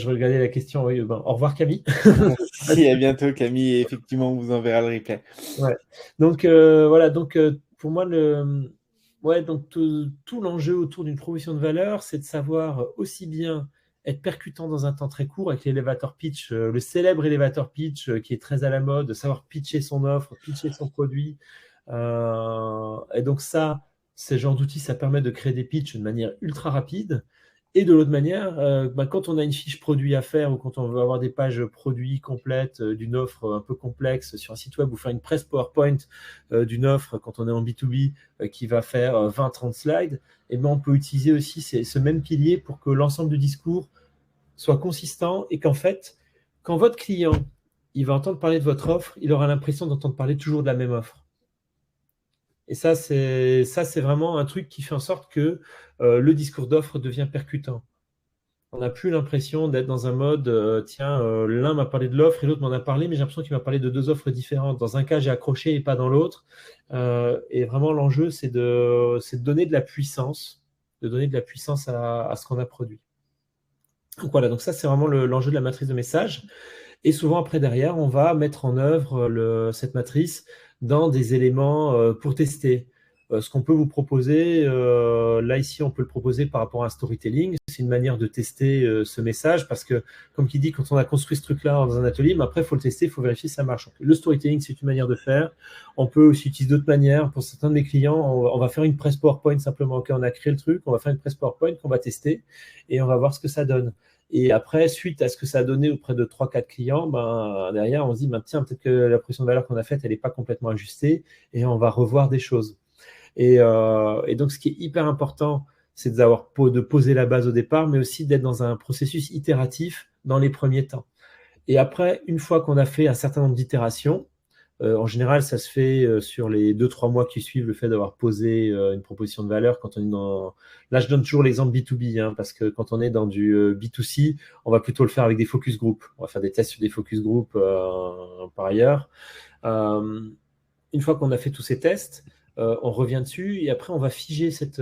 regardais la question. Oui, au revoir Camille. Merci, à bientôt Camille, et effectivement on vous enverra le replay. Ouais. Donc voilà, donc pour moi donc tout l'enjeu autour d'une proposition de valeur, c'est de savoir aussi bien être percutant dans un temps très court avec l'elevator pitch, le célèbre elevator pitch qui est très à la mode, de savoir pitcher son offre, pitcher son produit. Et donc ça, ce genre d'outils, ça permet de créer des pitchs de manière ultra rapide. Et de l'autre manière, quand on a une fiche produit à faire ou quand on veut avoir des pages produits complètes d'une offre un peu complexe sur un site web ou faire une presse PowerPoint d'une offre quand on est en B2B qui va faire 20-30 slides, on peut utiliser aussi ce même pilier pour que l'ensemble du discours soit consistant et qu'en fait, quand votre client il va entendre parler de votre offre, il aura l'impression d'entendre parler toujours de la même offre. Et ça, c'est vraiment un truc qui fait en sorte que le discours d'offre devient percutant. On n'a plus l'impression d'être dans un mode, l'un m'a parlé de l'offre et l'autre m'en a parlé, mais j'ai l'impression qu'il m'a parlé de 2 offres différentes. Dans un cas, j'ai accroché et pas dans l'autre. Et vraiment, l'enjeu, c'est de donner de la puissance, à ce qu'on a produit. Donc voilà, donc ça, c'est vraiment l'enjeu de la matrice de message. Et souvent, après, derrière, on va mettre en œuvre cette matrice dans des éléments pour tester. Ce qu'on peut vous proposer, là, ici, on peut le proposer par rapport à un storytelling. C'est une manière de tester ce message parce que, comme qui dit, quand on a construit ce truc-là dans un atelier, mais après, il faut le tester, il faut vérifier si ça marche. Donc, le storytelling, c'est une manière de faire. On peut aussi utiliser d'autres manières. Pour certains de mes clients, on va faire une presse PowerPoint simplement. OK, on a créé le truc, on va faire une presse PowerPoint qu'on va tester et on va voir ce que ça donne. Et après, suite à ce que ça a donné auprès de 3-4 clients, derrière, on se dit, tiens, peut-être que la proposition de valeur qu'on a faite, elle n'est pas complètement ajustée et on va revoir des choses. Et donc, ce qui est hyper important, c'est de poser la base au départ, mais aussi d'être dans un processus itératif dans les premiers temps. Et après, une fois qu'on a fait un certain nombre d'itérations, en général, ça se fait sur les 2-3 mois qui suivent le fait d'avoir posé une proposition de valeur. Quand on est dans... Là, je donne toujours l'exemple B2B, hein, parce que quand on est dans du B2C, on va plutôt le faire avec des focus group. On va faire des tests sur des focus group par ailleurs. Une fois qu'on a fait tous ces tests, on revient dessus et après on va figer cette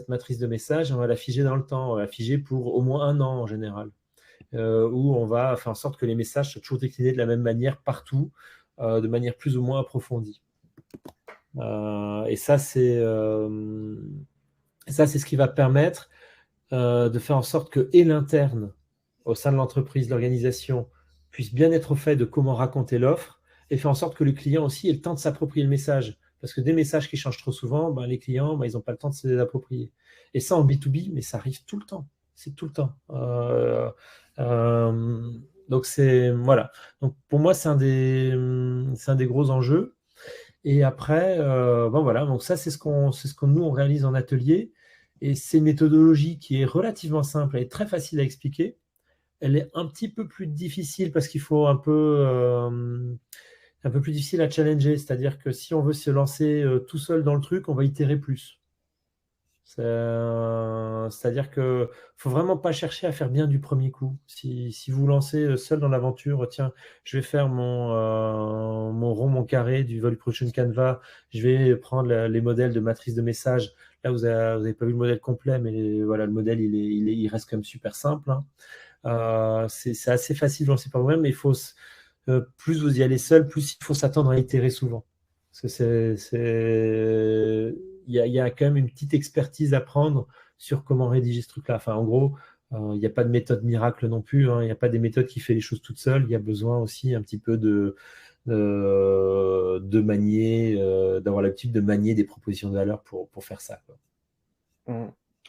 matrice de messages, on va la figer dans le temps, on va la figer pour au moins 1 an en général, où on va faire en sorte que les messages soient toujours déclinés de la même manière partout, de manière plus ou moins approfondie. Et ça, c'est ce qui va permettre de faire en sorte que et l'interne, au sein de l'entreprise, l'organisation, puisse bien être au fait de comment raconter l'offre et faire en sorte que le client aussi ait le temps de s'approprier le message. Parce que des messages qui changent trop souvent, ben, les clients, ben, ils n'ont pas le temps de se les approprier. Et ça, en B2B, mais ça arrive tout le temps. C'est tout le temps. Donc, voilà. Donc, pour moi, c'est un des gros enjeux. Et après, bon voilà, donc ça, c'est ce que nous, on réalise en atelier. Et c'est une méthodologie qui est relativement simple, elle est très facile à expliquer. Elle est un petit peu plus difficile parce qu'il faut un peu plus difficile à challenger. C'est-à-dire que si on veut se lancer tout seul dans le truc, on va itérer plus. C'est-à-dire qu'il ne faut vraiment pas chercher à faire bien du premier coup. Si vous vous lancez seul dans l'aventure, tiens, je vais faire mon rond, mon carré du Value Proposition Canva, je vais prendre les modèles de matrice de messages. Là, vous n'avez pas vu le modèle complet, mais voilà, le modèle, il reste quand même super simple, hein. C'est assez facile de lancer par vous-même, mais plus vous y allez seul, plus il faut s'attendre à itérer souvent. Parce que il y a quand même une petite expertise à prendre sur comment rédiger ce truc-là. Enfin, en gros, il n'y a pas de méthode miracle non plus, hein. Il n'y a pas des méthodes qui fait les choses toutes seules. Il y a besoin aussi un petit peu de manier, d'avoir l'habitude de manier des propositions de valeur pour faire ça, quoi.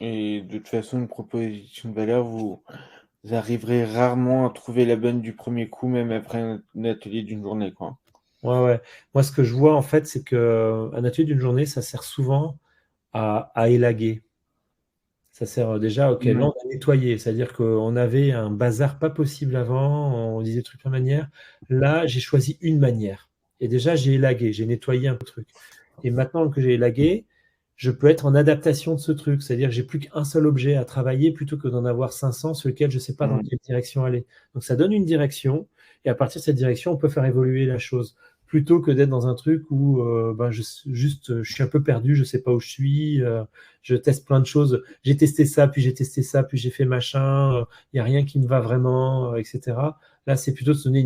Et de toute façon, une proposition de valeur, vous arriverez rarement à trouver la bonne du premier coup, même après un atelier d'une journée, quoi. Ouais, ouais. Moi, ce que je vois, en fait, c'est qu'un atelier d'une journée, ça sert souvent à élaguer. Ça sert déjà, ok, là, on a nettoyé, c'est-à-dire qu'on avait un bazar pas possible avant, on disait trucs de manière. Là, j'ai choisi une manière. Et déjà, j'ai élagué, j'ai nettoyé un peu le truc. Et maintenant que j'ai élagué, je peux être en adaptation de ce truc, c'est-à-dire que j'ai plus qu'un seul objet à travailler plutôt que d'en avoir 500 sur lequel je ne sais pas dans quelle direction aller. Donc ça donne une direction, et à partir de cette direction, on peut faire évoluer la chose, plutôt que d'être dans un truc où je suis un peu perdu, je ne sais pas où je suis, je teste plein de choses, j'ai testé ça, puis j'ai testé ça, puis j'ai fait machin, il n'y a rien qui me va vraiment, etc. Là, c'est plutôt de se donner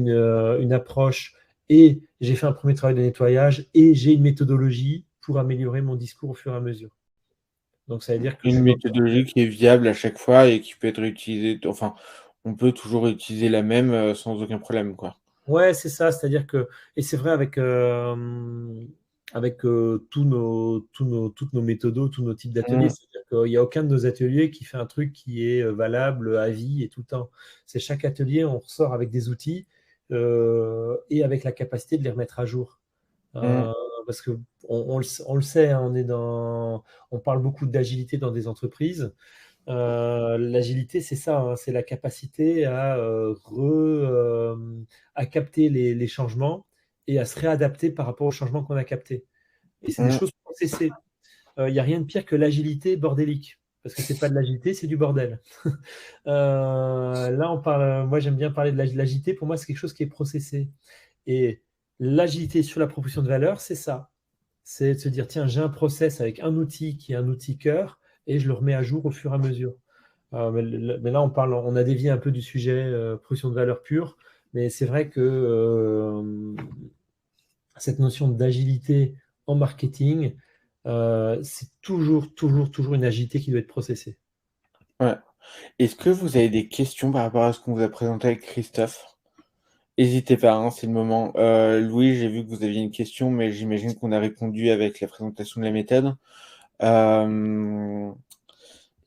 une approche, et j'ai fait un premier travail de nettoyage, et j'ai une méthodologie pour améliorer mon discours au fur et à mesure. Donc, ça veut dire que Une méthodologie qui est viable à chaque fois et qui peut être utilisée, enfin, on peut toujours utiliser la même sans aucun problème, quoi. Ouais, c'est ça, c'est-à-dire que, et c'est vrai avec toutes nos méthodos, tous nos types d'ateliers, c'est-à-dire qu'il n'y a aucun de nos ateliers qui fait un truc qui est valable à vie et tout le temps. C'est chaque atelier, on ressort avec des outils et avec la capacité de les remettre à jour. Parce que on le sait, hein, on parle beaucoup d'agilité dans des entreprises. L'agilité, c'est ça, hein, c'est la capacité à capter les changements et à se réadapter par rapport aux changements qu'on a captés. Et c'est des choses processées. Il n'y a rien de pire que l'agilité bordélique, parce que c'est pas de l'agilité, c'est du bordel. Là, moi j'aime bien parler de l'agilité, pour moi c'est quelque chose qui est processé. Et l'agilité sur la proposition de valeur, c'est ça. C'est de se dire, tiens, j'ai un process avec un outil qui est un outil cœur, et je le remets à jour au fur et à mesure. Mais là, on a dévié un peu du sujet proposition de valeur pure, mais c'est vrai que cette notion d'agilité en marketing, c'est toujours une agilité qui doit être processée. Ouais. Est-ce que vous avez des questions par rapport à ce qu'on vous a présenté avec Christophe? N'hésitez pas, hein, c'est le moment. Louis, j'ai vu que vous aviez une question, mais j'imagine qu'on a répondu avec la présentation de la méthode.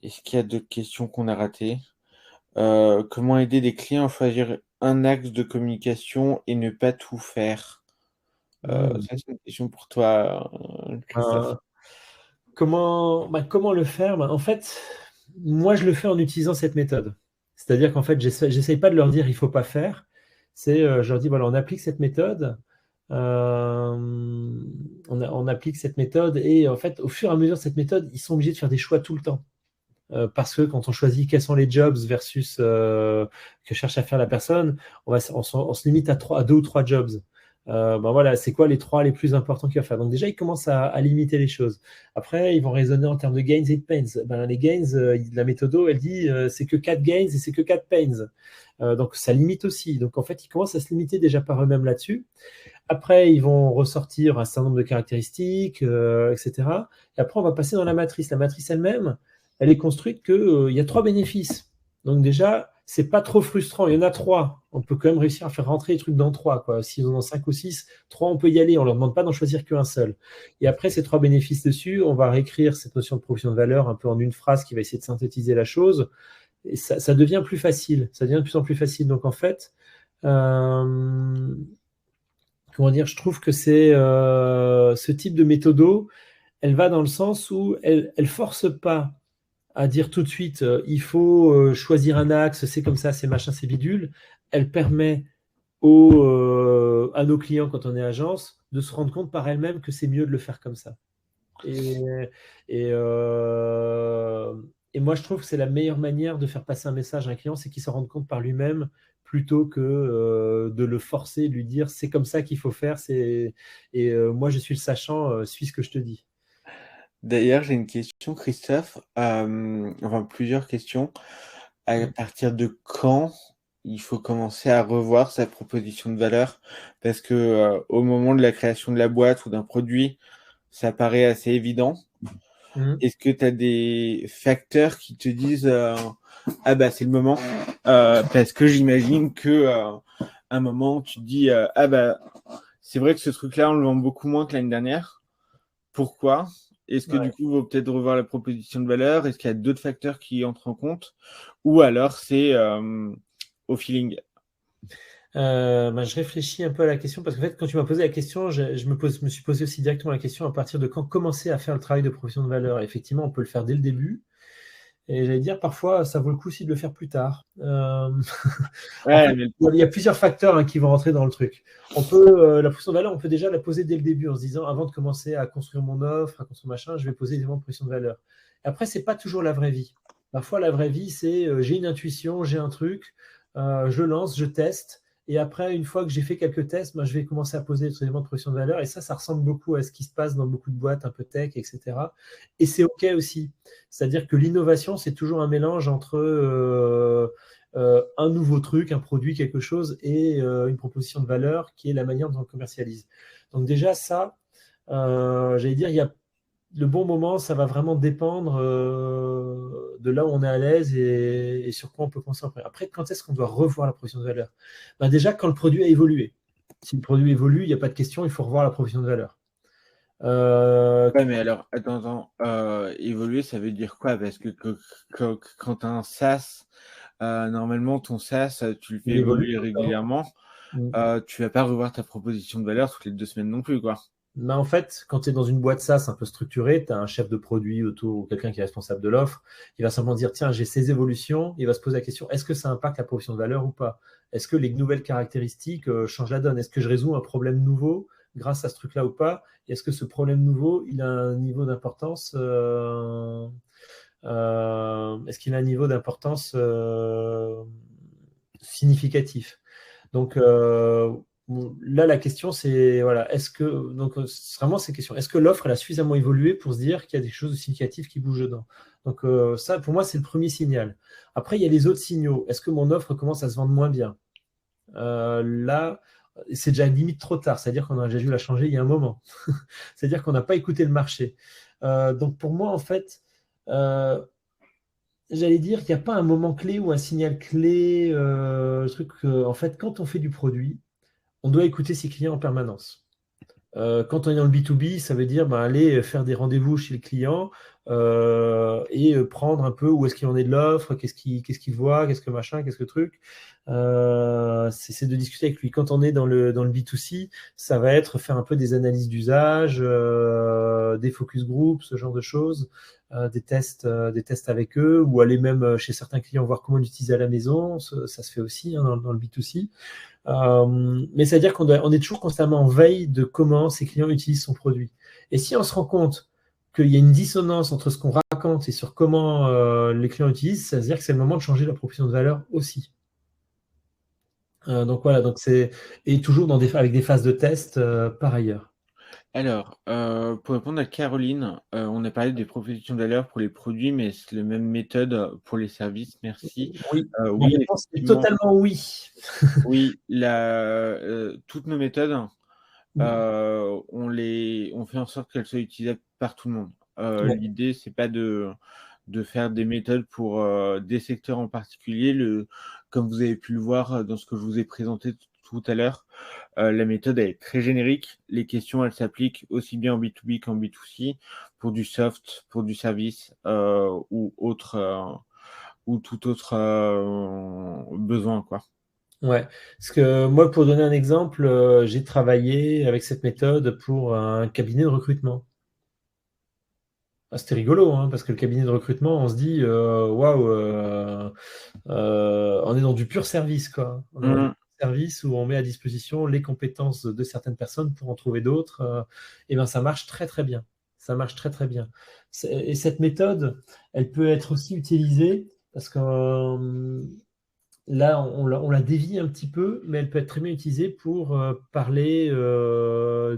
Est-ce qu'il y a d'autres questions qu'on a ratées? Comment aider des clients à choisir un axe de communication et ne pas tout faire? Ça, c'est une question pour toi, Christophe. Comment le faire? En fait, moi, je le fais en utilisant cette méthode. C'est-à-dire qu'en fait, j'essaye pas de leur dire il faut pas faire. Je leur dis, voilà, on applique cette méthode. On applique cette méthode et en fait, au fur et à mesure de cette méthode, ils sont obligés de faire des choix tout le temps. Parce que quand on choisit quels sont les jobs versus que cherche à faire la personne, on se limite à 2 ou 3 jobs. Voilà, c'est quoi les 3 les plus importants qu'il va faire. Donc déjà, ils commencent à limiter les choses. Après, ils vont raisonner en termes de gains et de pains. Les gains, la méthodo, elle dit c'est que 4 gains et c'est que 4 pains. Donc ça limite aussi. Donc en fait, ils commencent à se limiter déjà par eux-mêmes là-dessus. Après, ils vont ressortir un certain nombre de caractéristiques, etc. Et après, on va passer dans la matrice. La matrice elle-même, elle est construite qu'il y a 3 bénéfices. Donc déjà, c'est pas trop frustrant. Il y en a 3. On peut quand même réussir à faire rentrer les trucs dans 3. S'ils en ont 5 ou 6, 3, on peut y aller. On ne leur demande pas d'en choisir qu'un seul. Et après ces 3 bénéfices dessus, on va réécrire cette notion de proposition de valeur un peu en une phrase qui va essayer de synthétiser la chose. Et ça devient plus facile. Ça devient de plus en plus facile. Donc en fait, comment dire, je trouve que c'est ce type de méthodo, elle va dans le sens où elle force pas à dire tout de suite il faut choisir un axe, c'est comme ça, c'est machin, c'est bidule. Elle permet à nos clients, quand on est agence, de se rendre compte par elle-même que c'est mieux de le faire comme ça. Et, et, euh, et moi, je trouve que c'est la meilleure manière de faire passer un message à un client, c'est qu'il s'en rende compte par lui-même plutôt que de le forcer, de lui dire c'est comme ça qu'il faut faire. Moi, je suis le sachant, suis ce que je te dis. D'ailleurs, j'ai une question, Christophe. Enfin, plusieurs questions. À partir de quand il faut commencer à revoir sa proposition de valeur? Parce que au moment de la création de la boîte ou d'un produit, ça paraît assez évident. Mhm. Est-ce que tu as des facteurs qui te disent ah bah c'est le moment? Parce que j'imagine que un moment tu te dis ah bah c'est vrai que ce truc-là on le vend beaucoup moins que l'année dernière. Pourquoi? Est-ce que du Ouais. coup, il vaut peut-être revoir la proposition de valeur? Est-ce qu'il y a d'autres facteurs qui entrent en compte? Ou alors c'est au feeling? Je réfléchis un peu à la question parce qu'en fait, quand tu m'as posé la question, me suis posé aussi directement la question à partir de quand commencer à faire le travail de proposition de valeur. Effectivement, on peut le faire dès le début. Et j'allais dire, parfois, ça vaut le coup aussi de le faire plus tard. En Ouais, fait, mais il y a plusieurs facteurs qui vont rentrer dans le truc. La position de valeur, on peut déjà la poser dès le début en se disant, avant de commencer à construire mon offre, à construire machin, je vais poser des éléments de position de valeur. Et après, c'est pas toujours la vraie vie. Parfois, la vraie vie, c'est j'ai une intuition, j'ai un truc, je lance, je teste. Et après, une fois que j'ai fait quelques tests, je vais commencer à poser des éléments de position de valeur. Et ça ressemble beaucoup à ce qui se passe dans beaucoup de boîtes un peu tech, etc. Et c'est OK aussi. C'est-à-dire que l'innovation, c'est toujours un mélange entre un nouveau truc, un produit, quelque chose, et une proposition de valeur qui est la manière dont on commercialise. Donc déjà, ça, j'allais dire, il y a le bon moment, ça va vraiment dépendre de là où on est à l'aise et sur quoi on peut penser après. Après, quand est-ce qu'on doit revoir la proposition de valeur? Déjà, quand le produit a évolué. Si le produit évolue, il n'y a pas de question, il faut revoir la proposition de valeur. ouais, mais alors, attends, évoluer, ça veut dire quoi? Parce que quand tu as un SaaS, normalement, ton SaaS, tu le fais Il évolue évoluer tout le temps. régulièrement. Tu vas pas revoir ta proposition de valeur toutes les 2 semaines non plus, quoi. En fait, quand tu es dans une boîte SaaS un peu structurée, tu as un chef de produit autour ou quelqu'un qui est responsable de l'offre, il va simplement dire, tiens, j'ai ces évolutions, il va se poser la question, est-ce que ça impacte la proposition de valeur ou pas? Est-ce que les nouvelles caractéristiques changent la donne? Est-ce que je résous un problème nouveau grâce à ce truc-là ou pas? Et est-ce que ce problème nouveau, il a un niveau d'importance est-ce qu'il a un niveau d'importance significatif? Donc là, la question, c'est voilà, est-ce que donc c'est vraiment ces questions. Est-ce que l'offre elle a suffisamment évolué pour se dire qu'il y a des choses de significatives qui bougent dedans? Donc ça, pour moi, c'est le premier signal. Après, il y a les autres signaux. Est-ce que mon offre commence à se vendre moins bien? Là, c'est déjà limite trop tard. C'est-à-dire qu'on a déjà dû la changer il y a un moment. C'est-à-dire qu'on n'a pas écouté le marché. Donc pour moi, en fait, j'allais dire qu'il n'y a pas un moment clé ou un signal clé. Le truc, en fait, quand on fait du produit, on doit écouter ses clients en permanence. Quand on est dans le B2B, ça veut dire aller faire des rendez-vous chez le client, et prendre un peu où est-ce qu'il en est de l'offre, qu'est-ce qu'il voit, qu'est-ce que machin, qu'est-ce que truc. C'est de discuter avec lui. Quand on est dans le B2C, ça va être faire un peu des analyses d'usage, des focus groups, ce genre de choses, des tests avec eux, ou aller même chez certains clients voir comment l'utiliser à la maison. Ça se fait aussi, hein, dans le B2C. Mais c'est-à-dire on est toujours constamment en veille de comment ces clients utilisent son produit. Et si on se rend compte qu'il y a une dissonance entre ce qu'on raconte et sur comment les clients utilisent, c'est-à-dire que c'est le moment de changer la proposition de valeur aussi. Donc voilà, et toujours avec des phases de test par ailleurs. Alors, pour répondre à Caroline, on a parlé des propositions de valeur pour les produits, mais c'est la même méthode pour les services. Merci. Oui, ma Oui, réponse est effectivement. totalement oui. Oui, toutes nos méthodes, Mm. on fait en sorte qu'elles soient utilisées par tout le monde. Ouais. L'idée, c'est pas de faire des méthodes pour des secteurs en particulier. Comme vous avez pu le voir dans ce que je vous ai présenté tout à l'heure, la méthode elle est très générique. Les questions, elles s'appliquent aussi bien en B2B qu'en B2C, pour du soft, pour du service ou tout autre besoin, quoi. Ouais, parce que moi, pour donner un exemple, j'ai travaillé avec cette méthode pour un cabinet de recrutement. Ah, c'était rigolo, hein, parce que le cabinet de recrutement, on se dit, waouh, on est dans du pur service, quoi. On est dans du Mmh, pur service où on met à disposition les compétences de certaines personnes pour en trouver d'autres. Et ben, ça marche très, très bien. Ça marche très, très bien. Et cette méthode, elle peut être aussi utilisée parce que là, on la dévie un petit peu, mais elle peut être très bien utilisée pour parler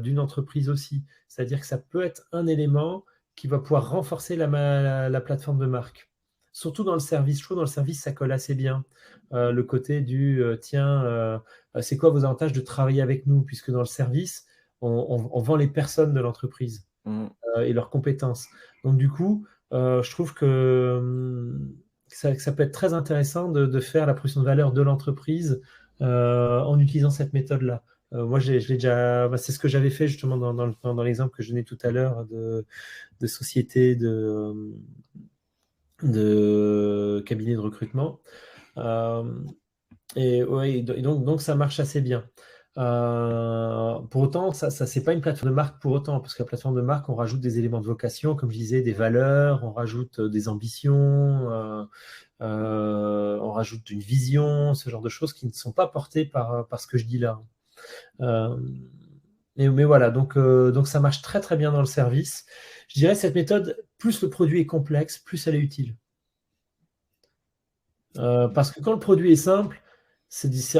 d'une entreprise aussi. C'est-à-dire que ça peut être un élément qui va pouvoir renforcer la plateforme de marque. Surtout dans le service. Je trouve dans le service, ça colle assez bien. Le côté du tiens, c'est quoi vos avantages de travailler avec nous? Puisque dans le service, on vend les personnes de l'entreprise mmh. et leurs compétences. Donc du coup, je trouve que ça peut être très intéressant de faire la proposition de valeur de l'entreprise en utilisant cette méthode-là. Moi, je l'ai déjà, c'est ce que j'avais fait justement dans l'exemple que je donnais tout à l'heure de société de cabinet de recrutement. Euh, et, ouais, et donc, ça marche assez bien. Pour autant, ça c'est pas une plateforme de marque pour autant, parce que la plateforme de marque, on rajoute des éléments de vocation, comme je disais, des valeurs, on rajoute des ambitions, on rajoute une vision, ce genre de choses qui ne sont pas portées par ce que je dis là. Euh, mais voilà, donc ça marche très très bien dans le service. Je dirais cette méthode, plus le produit est complexe, plus elle est utile. Parce que quand le produit est simple,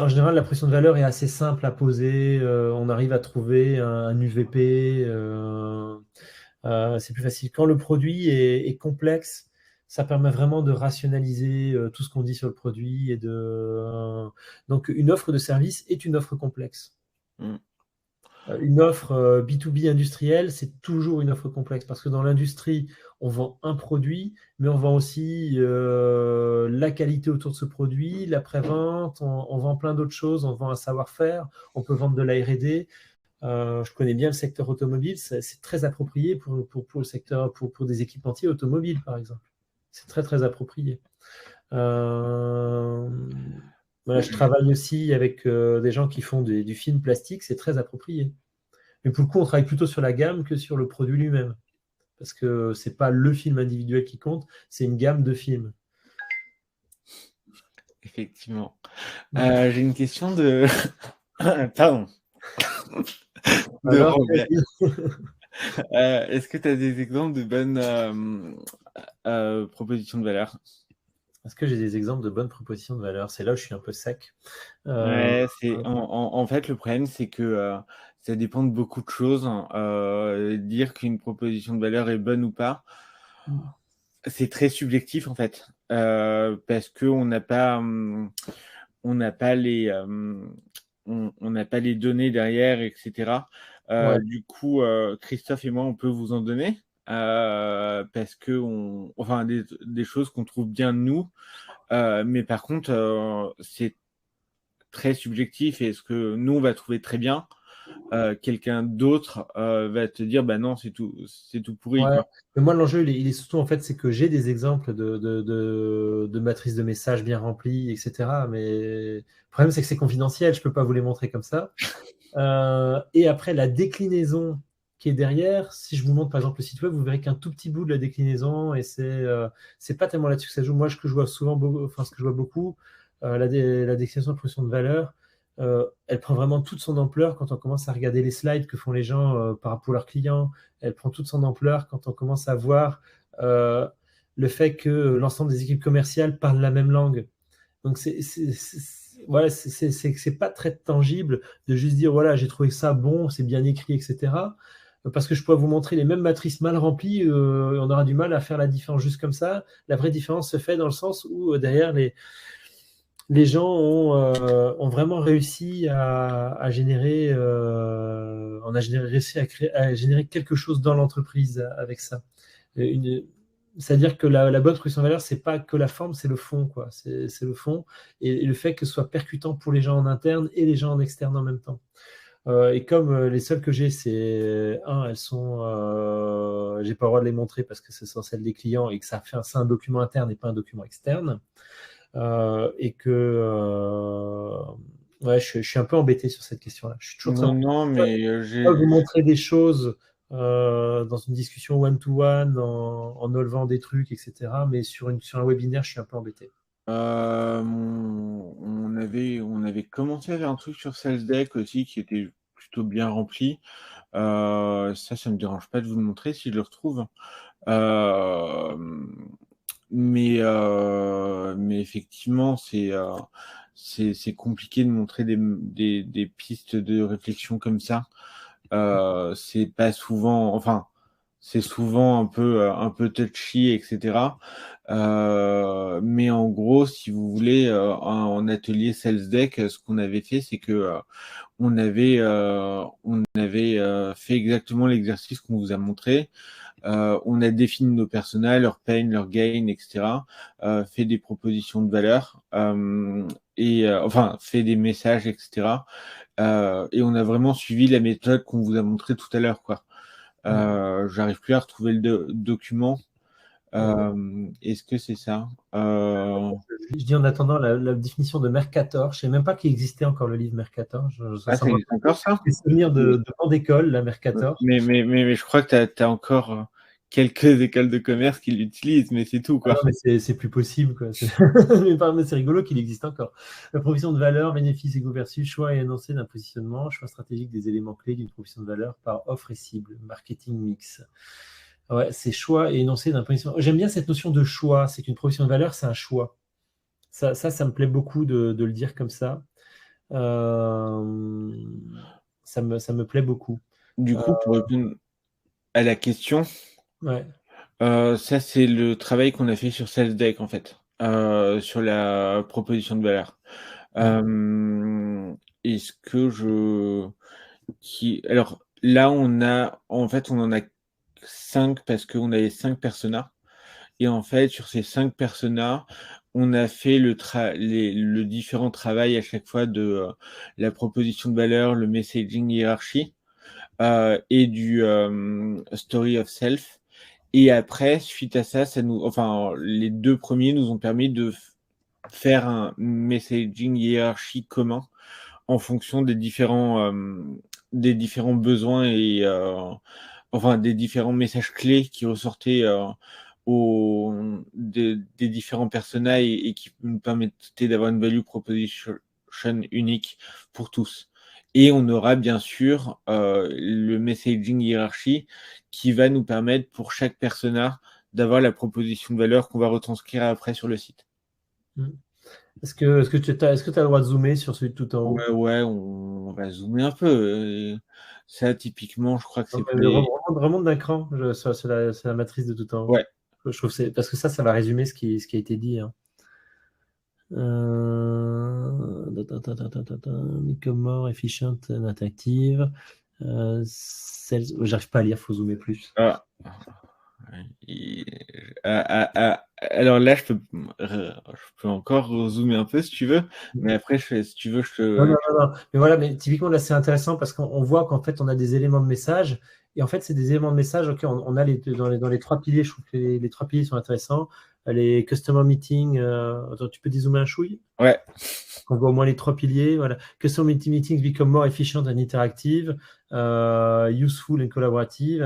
en général la pression de valeur est assez simple à poser. On arrive à trouver un UVP. C'est plus facile. Quand le produit est complexe, ça permet vraiment de rationaliser tout ce qu'on dit sur le produit donc une offre de service est une offre complexe. Mmh. Une offre B2B industrielle, c'est toujours une offre complexe parce que dans l'industrie, on vend un produit, mais on vend aussi la qualité autour de ce produit, l'après-vente, on vend plein d'autres choses, on vend un savoir-faire, on peut vendre de la R&D. Je connais bien le secteur automobile, c'est très approprié pour le secteur, pour des équipementiers automobiles, par exemple. C'est très, très approprié. Euh, voilà, je travaille aussi avec des gens qui font du film plastique, c'est très approprié. Mais pour le coup, on travaille plutôt sur la gamme que sur le produit lui-même. Parce que c'est pas le film individuel qui compte, c'est une gamme de films. Effectivement. Mm. J'ai une question de pardon, de Alors, Robert. Est-ce que tu as des exemples de bonnes propositions de valeur? est-ce que j'ai des exemples de bonnes propositions de valeur? C'est là où je suis un peu sec. Euh, Ouais, en fait, le problème, c'est que ça dépend de beaucoup de choses, hein. Dire qu'une proposition de valeur est bonne ou pas, c'est très subjectif en fait, parce que on n'a pas on n'a pas les données derrière, etc. ouais, Du coup, Christophe et moi, on peut vous en donner, parce que enfin des choses qu'on trouve bien de nous, mais par contre, c'est très subjectif et ce que nous on va trouver très bien, quelqu'un d'autre va te dire, bah non, c'est tout pourri, Ouais. quoi. Mais moi, l'enjeu, il est surtout, en fait, c'est que j'ai des exemples de matrices de messages bien remplies, etc. Mais le problème, c'est que c'est confidentiel, je ne peux pas vous les montrer comme ça. Et après, la déclinaison qui est derrière, si je vous montre par exemple le site web, vous verrez qu'un tout petit bout de la déclinaison, et c'est pas tellement là-dessus que ça joue. Moi, ce que je vois souvent, ce que je vois beaucoup, la déclinaison de proposition de valeur, elle prend vraiment toute son ampleur quand on commence à regarder les slides que font les gens par rapport à leurs clients. Elle prend toute son ampleur quand on commence à voir le fait que l'ensemble des équipes commerciales parlent la même langue. Donc, voilà, c'est pas très tangible de juste dire, voilà, j'ai trouvé ça bon, c'est bien écrit, etc. Parce que je pourrais vous montrer les mêmes matrices mal remplies, on aura du mal à faire la différence juste comme ça. La vraie différence se fait dans le sens où derrière, les gens ont vraiment réussi à générer, réussi à générer quelque chose dans l'entreprise avec ça. Une, C'est-à-dire que la bonne proposition de valeur, c'est pas que la forme, c'est le fond, quoi. C'est le fond et le fait que ce soit percutant pour les gens en interne et les gens en externe en même temps. Et comme les seules que j'ai, c'est elles sont, j'ai pas le droit de les montrer parce que ce sont celles des clients et que c'est un document interne et pas un document externe. Et que ouais, je suis un peu embêté sur cette question-là. Je suis toujours très Non, non, mais pas vous montrer des choses dans une discussion one-to-one, en enlevant des trucs, etc. Mais sur un webinaire, je suis un peu embêté. on avait commencé à faire un truc sur SalesDeck aussi qui était plutôt bien rempli. Ça me dérange pas de vous le montrer si je le retrouve. Euh, mais effectivement, c'est compliqué de montrer des pistes de réflexion comme ça. C'est pas souvent, enfin, c'est souvent un peu touchy, etc. Mais en gros, si vous voulez, en atelier Sales Deck, ce qu'on avait fait, c'est que on avait fait exactement l'exercice qu'on vous a montré. On a défini nos personas, leurs pain, leurs gain, etc. Fait des propositions de valeur enfin fait des messages, etc. Et on a vraiment suivi la méthode qu'on vous a montré tout à l'heure, quoi. J'arrive plus à retrouver le document. Est-ce que c'est ça? Je dis en attendant la définition de Mercator. Je ne sais même pas qu'il existait encore le livre Mercator. Ah, ça existe encore, ça? Des souvenirs de temps d'école, la Mercator. Mais je crois que tu as encore quelques écoles de commerce qui l'utilisent, mais c'est tout, Ah quoi. non, mais c'est plus possible, quoi. Mais c'est rigolo qu'il existe encore. La proposition de valeur, bénéfice égaux versus choix et énoncé d'un positionnement, choix stratégique des éléments clés d'une proposition de valeur par offre et cible, marketing mix. Ouais, c'est choix et énoncé d'un positionnement. J'aime bien cette notion de choix. C'est qu'une proposition de valeur, c'est un choix. Ça me plaît beaucoup de le dire comme ça. Euh, ça me plaît beaucoup. Du Euh, coup, pour répondre à la question, ouais. ça, c'est le travail qu'on a fait sur SalesDeck, en fait, sur la proposition de valeur. Est-ce que alors là, on en a 5 parce qu'on avait 5 personas. Et en fait, sur ces 5 personas, on a fait le différent travail à chaque fois de la proposition de valeur, le messaging hiérarchie et du story of self. Et après, suite à ça, enfin, les 2 premiers nous ont permis de faire un messaging hiérarchie commun en fonction des différents besoins et enfin des différents messages clés qui ressortaient des différents personnages et qui nous permettaient d'avoir une value proposition unique pour tous. Et on aura bien sûr le messaging hiérarchie qui va nous permettre pour chaque personnage d'avoir la proposition de valeur qu'on va retranscrire après sur le site. Est-ce que tu as le droit de zoomer sur celui de tout en haut? Ouais, ouais, on va zoomer un peu. Ça, typiquement, je crois que Non, c'est pour mais les. remonte d'un cran. C'est la matrice de tout en haut. Ouais. Je trouve parce que ça va résumer ce qui a été dit, hein. More, efficient, interactive. J'arrive pas à lire, faut zoomer plus. Ah. Alors là, je peux encore zoomer un peu si tu veux, mais après, si tu veux, je Non, te. non, non, non. Mais voilà, mais typiquement là, c'est intéressant parce qu'on voit qu'en fait, on a des éléments de message. Et en fait, c'est des éléments de message. Ok, on a dans les trois piliers, je trouve que les trois piliers sont intéressants. Les customer meetings, attends, tu peux dézoomer un chouille? Ouais, On voit au moins les trois piliers. Voilà. Customer meetings become more efficient and interactive, useful and collaborative,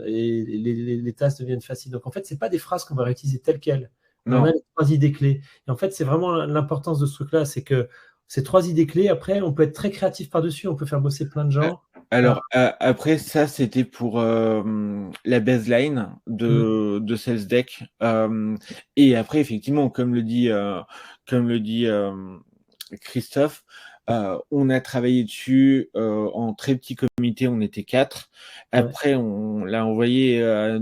et les tâches deviennent faciles. Donc en fait, c'est pas des phrases qu'on va réutiliser telles quelles, mais on non. a les trois idées clés. Et en fait, c'est vraiment l'importance de ce truc-là, c'est que ces trois idées clés, après, on peut être très créatif par-dessus, on peut faire bosser plein de Euh, gens. Euh, Alors, après, ça, c'était pour la baseline mm, de Sales Deck. Et après, effectivement, comme le dit Christophe, on a travaillé dessus en très petit comité, on était 4. ouais, Après, on l'a envoyé à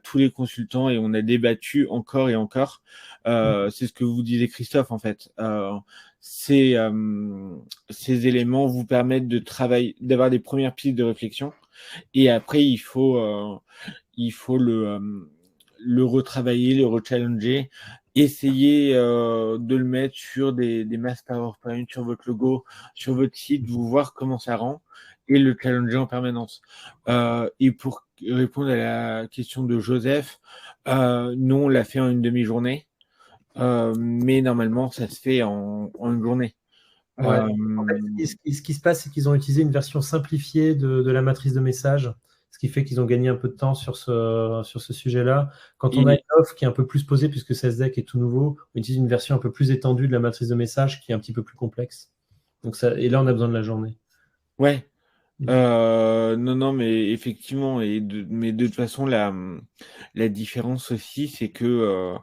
tous les consultants et on a débattu encore et encore. mm, C'est ce que vous disiez, Christophe, en fait. C'est ces éléments vous permettent de travailler, d'avoir des premières pistes de réflexion. Et après, il faut le retravailler, le rechallenger, essayer de le mettre sur des masses PowerPoint, sur votre logo, sur votre site, vous voir comment ça rend et le challenger en permanence. Et pour répondre à la question de Joseph, nous, on l'a fait en une demi-journée, mais normalement, ça se fait en une journée. ouais. En fait, ce qui se passe, c'est qu'ils ont utilisé une version simplifiée de la matrice de message, ce qui fait qu'ils ont gagné un peu de temps sur ce sujet-là. Quand on a une Et offre qui est un peu plus posée, puisque SSDEC est tout nouveau, on utilise une version un peu plus étendue de la matrice de message qui est un petit peu plus complexe. Donc ça, et là, on a besoin de la journée. ouais, Mm. non, non, mais effectivement, mais de toute façon, la différence aussi, c'est que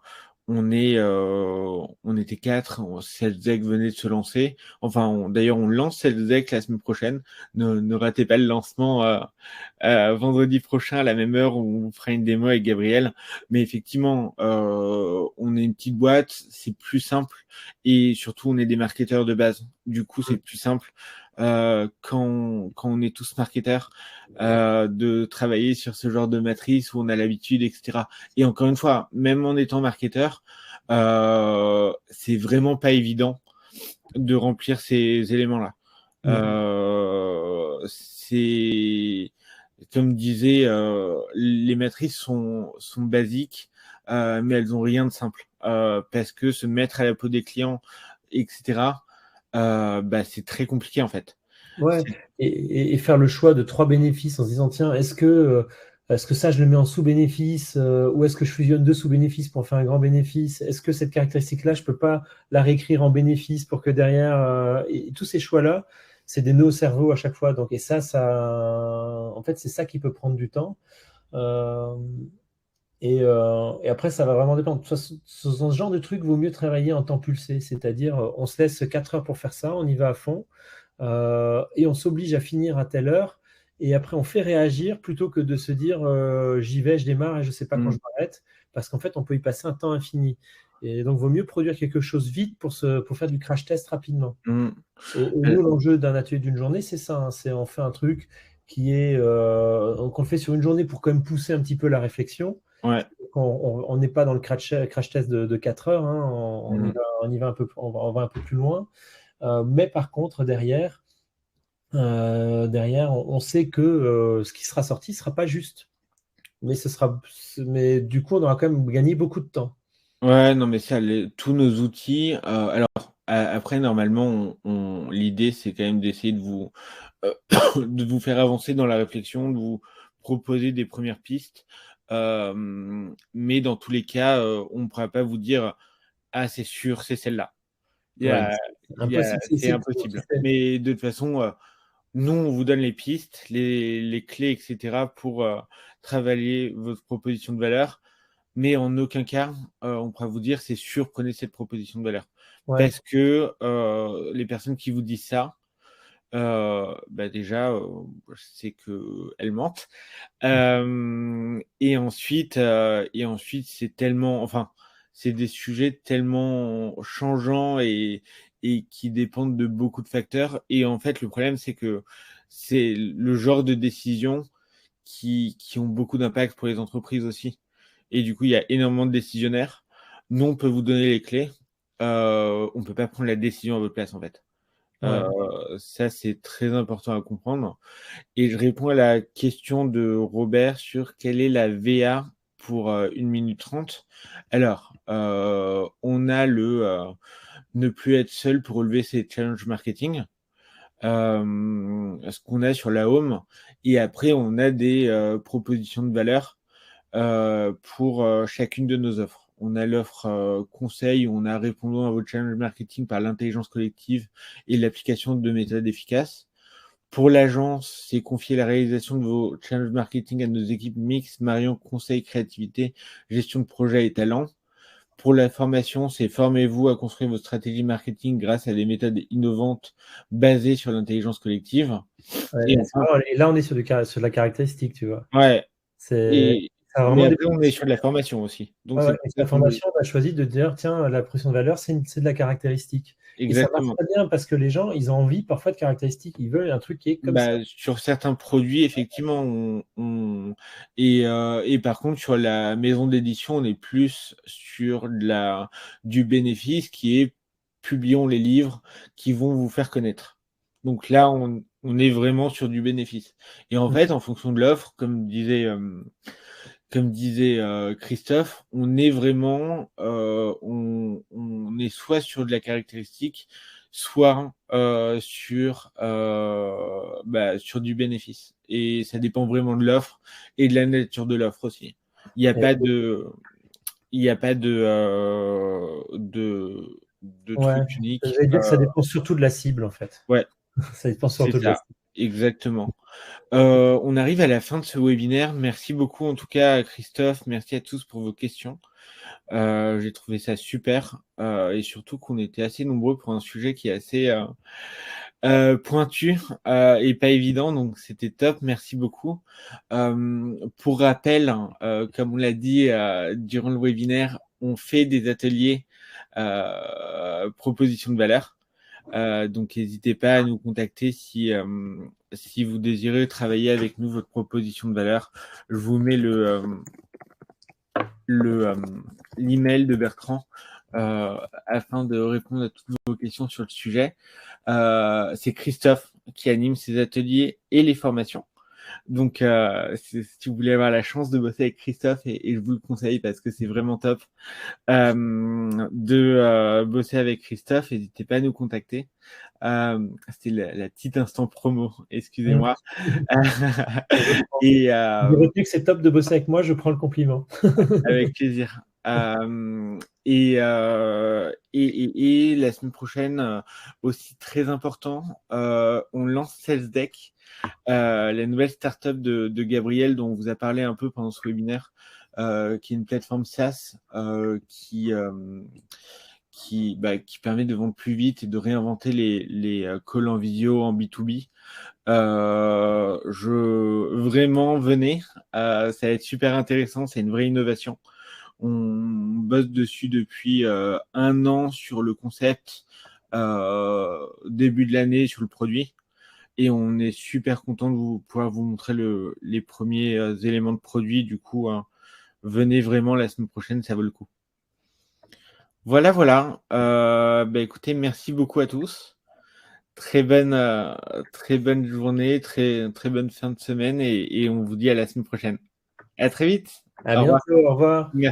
on était 4, Selzek venait de se lancer. Enfin, d'ailleurs, on lance Selzek la semaine prochaine. Ne ratez pas le lancement vendredi prochain à la même heure où on fera une démo avec Gabriel. Mais effectivement, on est une petite boîte, c'est plus simple et surtout, on est des marketeurs de base. Du coup, c'est plus simple quand on est tous marketeurs, de travailler sur ce genre de matrice où on a l'habitude, etc. Et encore une fois, même en étant marketeur, c'est vraiment pas évident de remplir ces éléments-là. Mm. C'est comme disait, les matrices sont basiques, mais elles ont rien de simple parce que se mettre à la peau des clients, etc. Bah, c'est très compliqué en fait. Ouais, et faire le choix de trois bénéfices en se disant, tiens, est-ce que ça, je le mets en sous-bénéfice, ou est-ce que je fusionne deux sous-bénéfices pour faire un grand bénéfice? Est-ce que cette caractéristique-là, je ne peux pas la réécrire en bénéfice pour que derrière, et tous ces choix-là, c'est des nœuds au cerveau à chaque fois. Donc, et en fait, c'est ça qui peut prendre du temps. Euh, et après, ça va vraiment dépendre. Dans ce genre de truc, vaut mieux travailler en temps pulsé, c'est-à-dire, on se laisse 4 heures pour faire ça, on y va à fond. Et on s'oblige à finir à telle heure. Et après, on fait réagir plutôt que de se dire j'y vais, je démarre et je ne sais pas quand Mm, je m'arrête. Parce qu'en fait, on peut y passer un temps infini. Et donc, il vaut mieux produire quelque chose vite pour faire du crash test rapidement. mm. Et nous, l'enjeu d'un atelier d'une journée, c'est ça, hein, c'est on fait un truc qui est. Donc, on le fait sur une journée pour quand même pousser un petit peu la réflexion. Ouais. On n'est pas dans le crash test de 4 heures, hein, Mm. on y va un peu, on va un peu plus loin. Mais par contre, derrière, on sait que ce qui sera sorti ne sera pas juste. Mais du coup, on aura quand même gagné beaucoup de temps. Ouais, non, mais ça, tous nos outils. Alors, après, normalement, l'idée, c'est quand même d'essayer euh, de vous faire avancer dans la réflexion, de vous proposer des premières pistes. Mais dans tous les cas, on ne pourra pas vous dire, ah, c'est sûr, c'est celle-là. Il y Ouais, a, c'est impossible. c'est impossible. Mais de toute façon, nous, on vous donne les pistes, les clés, etc., pour travailler votre proposition de valeur. Mais en aucun cas, on pourra vous dire, c'est sûr, prenez cette proposition de valeur. Ouais. Parce que les personnes qui vous disent ça, bah déjà, c'est qu'elles mentent. Et ensuite, c'est tellement, enfin, c'est des sujets tellement changeants et qui dépendent de beaucoup de facteurs. Et en fait, le problème, c'est que c'est le genre de décisions qui ont beaucoup d'impact pour les entreprises aussi. Et du coup, il y a énormément de décisionnaires. Nous, on peut vous donner les clés. On ne peut pas prendre la décision à votre place, en fait. Ouais. Ça, c'est très important à comprendre. Et je réponds à la question de Robert sur quelle est la VA pour 1 minute 30. Alors, on a ne plus être seul pour relever ses challenges marketing. Ce qu'on a sur la home. Et après, on a des propositions de valeur pour chacune de nos offres. On a l'offre conseil, où on a répondant à votre challenge marketing par l'intelligence collective et l'application de méthodes efficaces. Pour l'agence, c'est confier la réalisation de vos challenges marketing à nos équipes mixtes, mariant conseil, créativité, gestion de projet et talent. Pour la formation, c'est formez-vous à construire vos stratégies marketing grâce à des méthodes innovantes basées sur l'intelligence collective. Ouais, Et enfin, et là, on est sur la caractéristique, tu vois. ouais. C'est Et, ça a mais vraiment des après, on est sur de la formation aussi. Donc, Ouais, c'est ouais. pour Et ça ta formation, on a choisi de dire, tiens, la proposition de valeur, c'est de la caractéristique. Et ça marche exactement. pas bien parce que les gens, ils ont envie parfois de caractéristiques. Ils veulent un truc qui est comme ça. Bah, sur certains produits, effectivement, et par contre, sur la maison d'édition, on est plus sur du bénéfice qui est publions les livres qui vont vous faire connaître. Donc là, on est vraiment sur du bénéfice. Et en fait, en fonction de l'offre, comme disait Christophe, on est vraiment, on est soit sur de la caractéristique, soit sur du bénéfice. Et ça dépend vraiment de l'offre et de la nature de l'offre aussi. Il n'y a pas de, il n'y a pas de Ouais, truc unique. j'allais dire que ça dépend surtout de la cible, en fait. Ouais, Ça dépend c'est surtout de la ça, cible. exactement. On arrive à la fin de ce webinaire. Merci beaucoup en tout cas à Christophe. Merci à tous pour vos questions. J'ai trouvé ça super et surtout qu'on était assez nombreux pour un sujet qui est assez pointu et pas évident. Donc c'était top. Merci beaucoup. Pour rappel, comme on l'a dit durant le webinaire, on fait des ateliers proposition de valeur. Donc n'hésitez pas à nous contacter si vous désirez travailler avec nous votre proposition de valeur. Je vous mets l'email de Bertrand afin de répondre à toutes vos questions sur le sujet. C'est Christophe qui anime ces ateliers et les formations. Donc, si vous voulez avoir la chance de bosser avec Christophe, et je vous le conseille parce que c'est vraiment top, de bosser avec Christophe, n'hésitez pas à nous contacter. C'était la petite instant promo, excusez-moi. Et J'ai retenu que c'est top de bosser avec moi, je prends le compliment. avec plaisir. Et la semaine prochaine, aussi très important, on lance SalesDeck, la nouvelle startup de Gabriel dont on vous a parlé un peu pendant ce webinaire, qui est une plateforme SaaS qui permet de vendre plus vite et de réinventer les calls en visio en B2B. Vraiment, venez, ça va être super intéressant, c'est une vraie innovation. On bosse dessus depuis 1 an sur le concept, début de l'année sur le produit. Et on est super content de pouvoir vous montrer les premiers éléments de produit. Du coup, venez vraiment la semaine prochaine, ça vaut le coup. Voilà. Écoutez, merci beaucoup à tous. Très bonne journée, très bonne fin de semaine et on vous dit à la semaine prochaine. À très vite. À Au revoir. bientôt, au revoir. Merci.